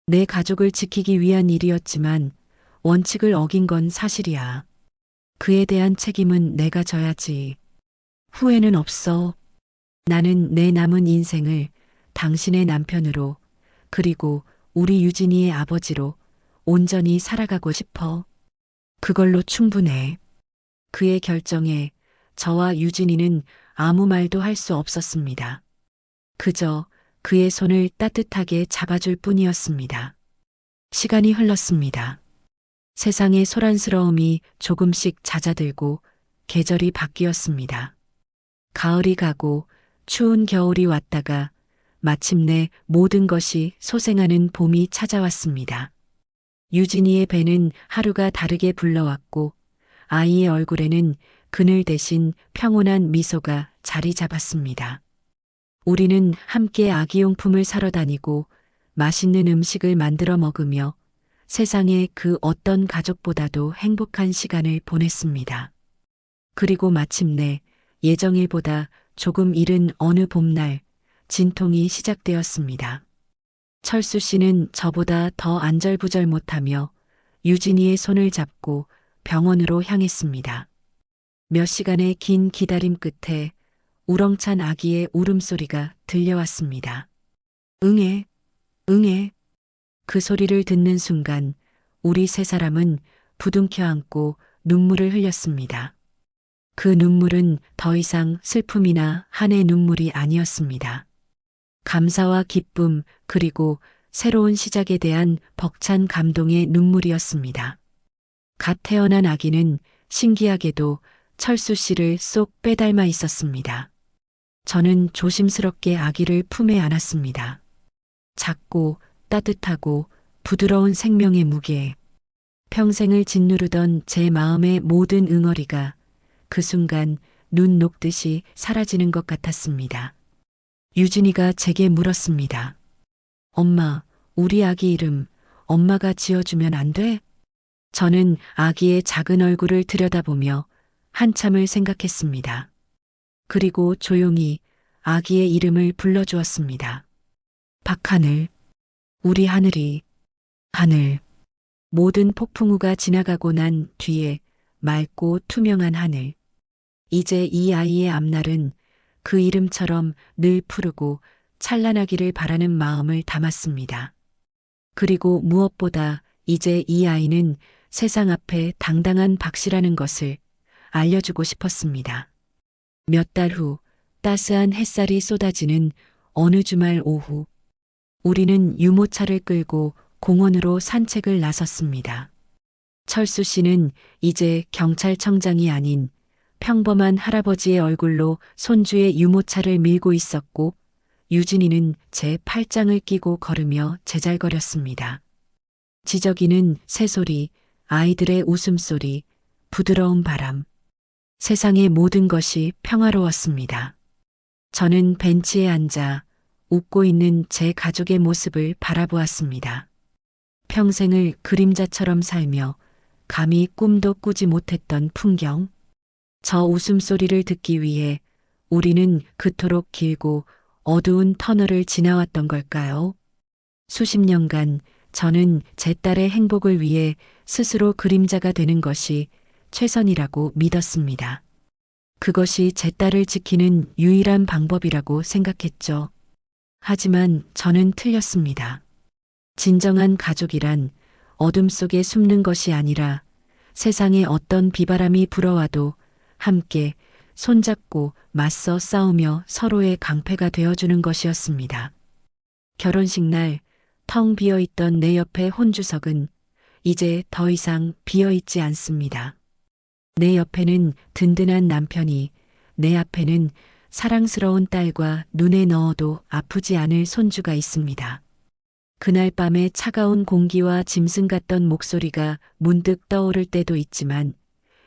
내 가족을 지키기 위한 일이었지만 원칙을 어긴 건 사실이야. 그에 대한 책임은 내가 져야지. 후회는 없어. 나는 내 남은 인생을 당신의 남편으로 그리고 우리 유진이의 아버지로 온전히 살아가고 싶어. 그걸로 충분해. 그의 결정에 저와 유진이는 아무 말도 할 수 없었습니다. 그저 그의 손을 따뜻하게 잡아줄 뿐이었습니다. 시간이 흘렀습니다. 세상의 소란스러움이 조금씩 잦아들고 계절이 바뀌었습니다. 가을이 가고 추운 겨울이 왔다가 마침내 모든 것이 소생하는 봄이 찾아왔습니다. 유진이의 배는 하루가 다르게 불러왔고 아이의 얼굴에는 그늘 대신 평온한 미소가 자리 잡았습니다. 우리는 함께 아기용품을 사러 다니고 맛있는 음식을 만들어 먹으며 세상의 그 어떤 가족보다도 행복한 시간을 보냈습니다. 그리고 마침내 예정일보다 조금 이른 어느 봄날 진통이 시작되었습니다. 철수 씨는 저보다 더 안절부절 못하며 유진이의 손을 잡고 병원으로 향했습니다. 몇 시간의 긴 기다림 끝에 우렁찬 아기의 울음소리가 들려왔습니다. 응애, 응애. 그 소리를 듣는 순간 우리 세 사람은 부둥켜 안고 눈물을 흘렸습니다. 그 눈물은 더 이상 슬픔이나 한의 눈물이 아니었습니다. 감사와 기쁨 그리고 새로운 시작에 대한 벅찬 감동의 눈물이었습니다. 갓 태어난 아기는 신기하게도 철수 씨를 쏙 빼닮아 있었습니다. 저는 조심스럽게 아기를 품에 안았습니다. 작고 따뜻하고 부드러운 생명의 무게. 평생을 짓누르던 제 마음의 모든 응어리가 그 순간 눈 녹듯이 사라지는 것 같았습니다. 유진이가 제게 물었습니다. 엄마, 우리 아기 이름 엄마가 지어주면 안 돼? 저는 아기의 작은 얼굴을 들여다보며 한참을 생각했습니다. 그리고 조용히 아기의 이름을 불러주었습니다. 박하늘, 우리 하늘이, 하늘. 모든 폭풍우가 지나가고 난 뒤에 맑고 투명한 하늘. 이제 이 아이의 앞날은 그 이름처럼 늘 푸르고 찬란하기를 바라는 마음을 담았습니다. 그리고 무엇보다 이제 이 아이는 세상 앞에 당당한 박씨라는 것을 알려주고 싶었습니다. 몇 달 후 따스한 햇살이 쏟아지는 어느 주말 오후, 우리는 유모차를 끌고 공원으로 산책을 나섰습니다. 철수 씨는 이제 경찰청장이 아닌 평범한 할아버지의 얼굴로 손주의 유모차를 밀고 있었고 유진이는 제 팔짱을 끼고 걸으며 제잘거렸습니다. 지저귀는 새소리, 아이들의 웃음소리, 부드러운 바람. 세상의 모든 것이 평화로웠습니다. 저는 벤치에 앉아 웃고 있는 제 가족의 모습을 바라보았습니다. 평생을 그림자처럼 살며 감히 꿈도 꾸지 못했던 풍경. 저 웃음소리를 듣기 위해 우리는 그토록 길고 어두운 터널을 지나왔던 걸까요? 수십 년간 저는 제 딸의 행복을 위해 스스로 그림자가 되는 것이 최선이라고 믿었습니다. 그것이 제 딸을 지키는 유일한 방법이라고 생각했죠. 하지만 저는 틀렸습니다. 진정한 가족이란 어둠 속에 숨는 것이 아니라 세상에 어떤 비바람이 불어와도 함께 손잡고 맞서 싸우며 서로의 강패가 되어주는 것이었습니다. 결혼식 날 텅 비어있던 내 옆의 혼주석은 이제 더 이상 비어있지 않습니다. 내 옆에는 든든한 남편이, 내 앞에는 사랑스러운 딸과 눈에 넣어도 아프지 않을 손주가 있습니다. 그날 밤의 차가운 공기와 짐승 같던 목소리가 문득 떠오를 때도 있지만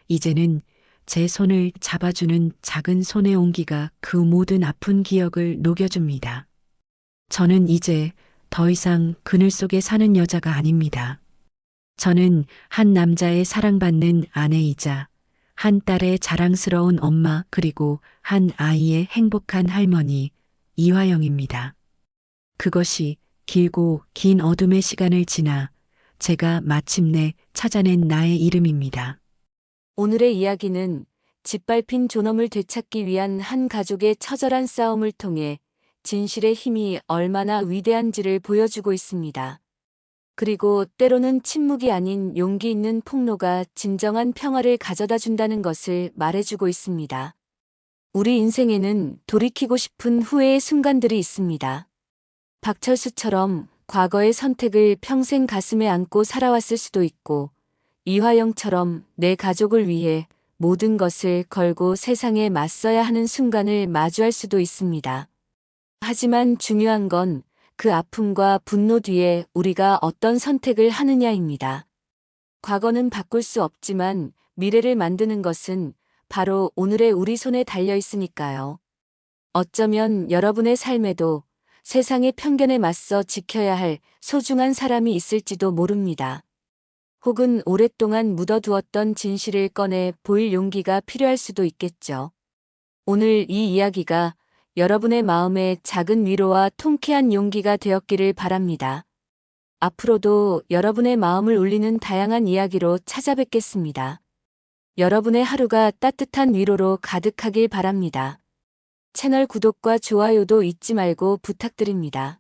이제는 제 손을 잡아주는 작은 손의 온기가 그 모든 아픈 기억을 녹여줍니다. 저는 이제 더 이상 그늘 속에 사는 여자가 아닙니다. 저는 한 남자의 사랑받는 아내이자 한 딸의 자랑스러운 엄마 그리고 한 아이의 행복한 할머니 이화영입니다. 그것이 길고 긴 어둠의 시간을 지나 제가 마침내 찾아낸 나의 이름입니다. 오늘의 이야기는 짓밟힌 존엄을 되찾기 위한 한 가족의 처절한 싸움을 통해 진실의 힘이 얼마나 위대한지를 보여주고 있습니다. 그리고 때로는 침묵이 아닌 용기 있는 폭로가 진정한 평화를 가져다 준다는 것을 말해주고 있습니다. 우리 인생에는 돌이키고 싶은 후회의 순간들이 있습니다. 박철수처럼 과거의 선택을 평생 가슴에 안고 살아왔을 수도 있고, 이화영처럼 내 가족을 위해 모든 것을 걸고 세상에 맞서야 하는 순간을 마주할 수도 있습니다. 하지만 중요한 건 그 아픔과 분노 뒤에 우리가 어떤 선택을 하느냐입니다. 과거는 바꿀 수 없지만 미래를 만드는 것은 바로 오늘의 우리 손에 달려 있으니까요. 어쩌면 여러분의 삶에도 세상의 편견에 맞서 지켜야 할 소중한 사람이 있을지도 모릅니다. 혹은 오랫동안 묻어두었던 진실을 꺼내 보일 용기가 필요할 수도 있겠죠. 오늘 이 이야기가 여러분의 마음에 작은 위로와 통쾌한 용기가 되었기를 바랍니다. 앞으로도 여러분의 마음을 울리는 다양한 이야기로 찾아뵙겠습니다. 여러분의 하루가 따뜻한 위로로 가득하길 바랍니다. 채널 구독과 좋아요도 잊지 말고 부탁드립니다.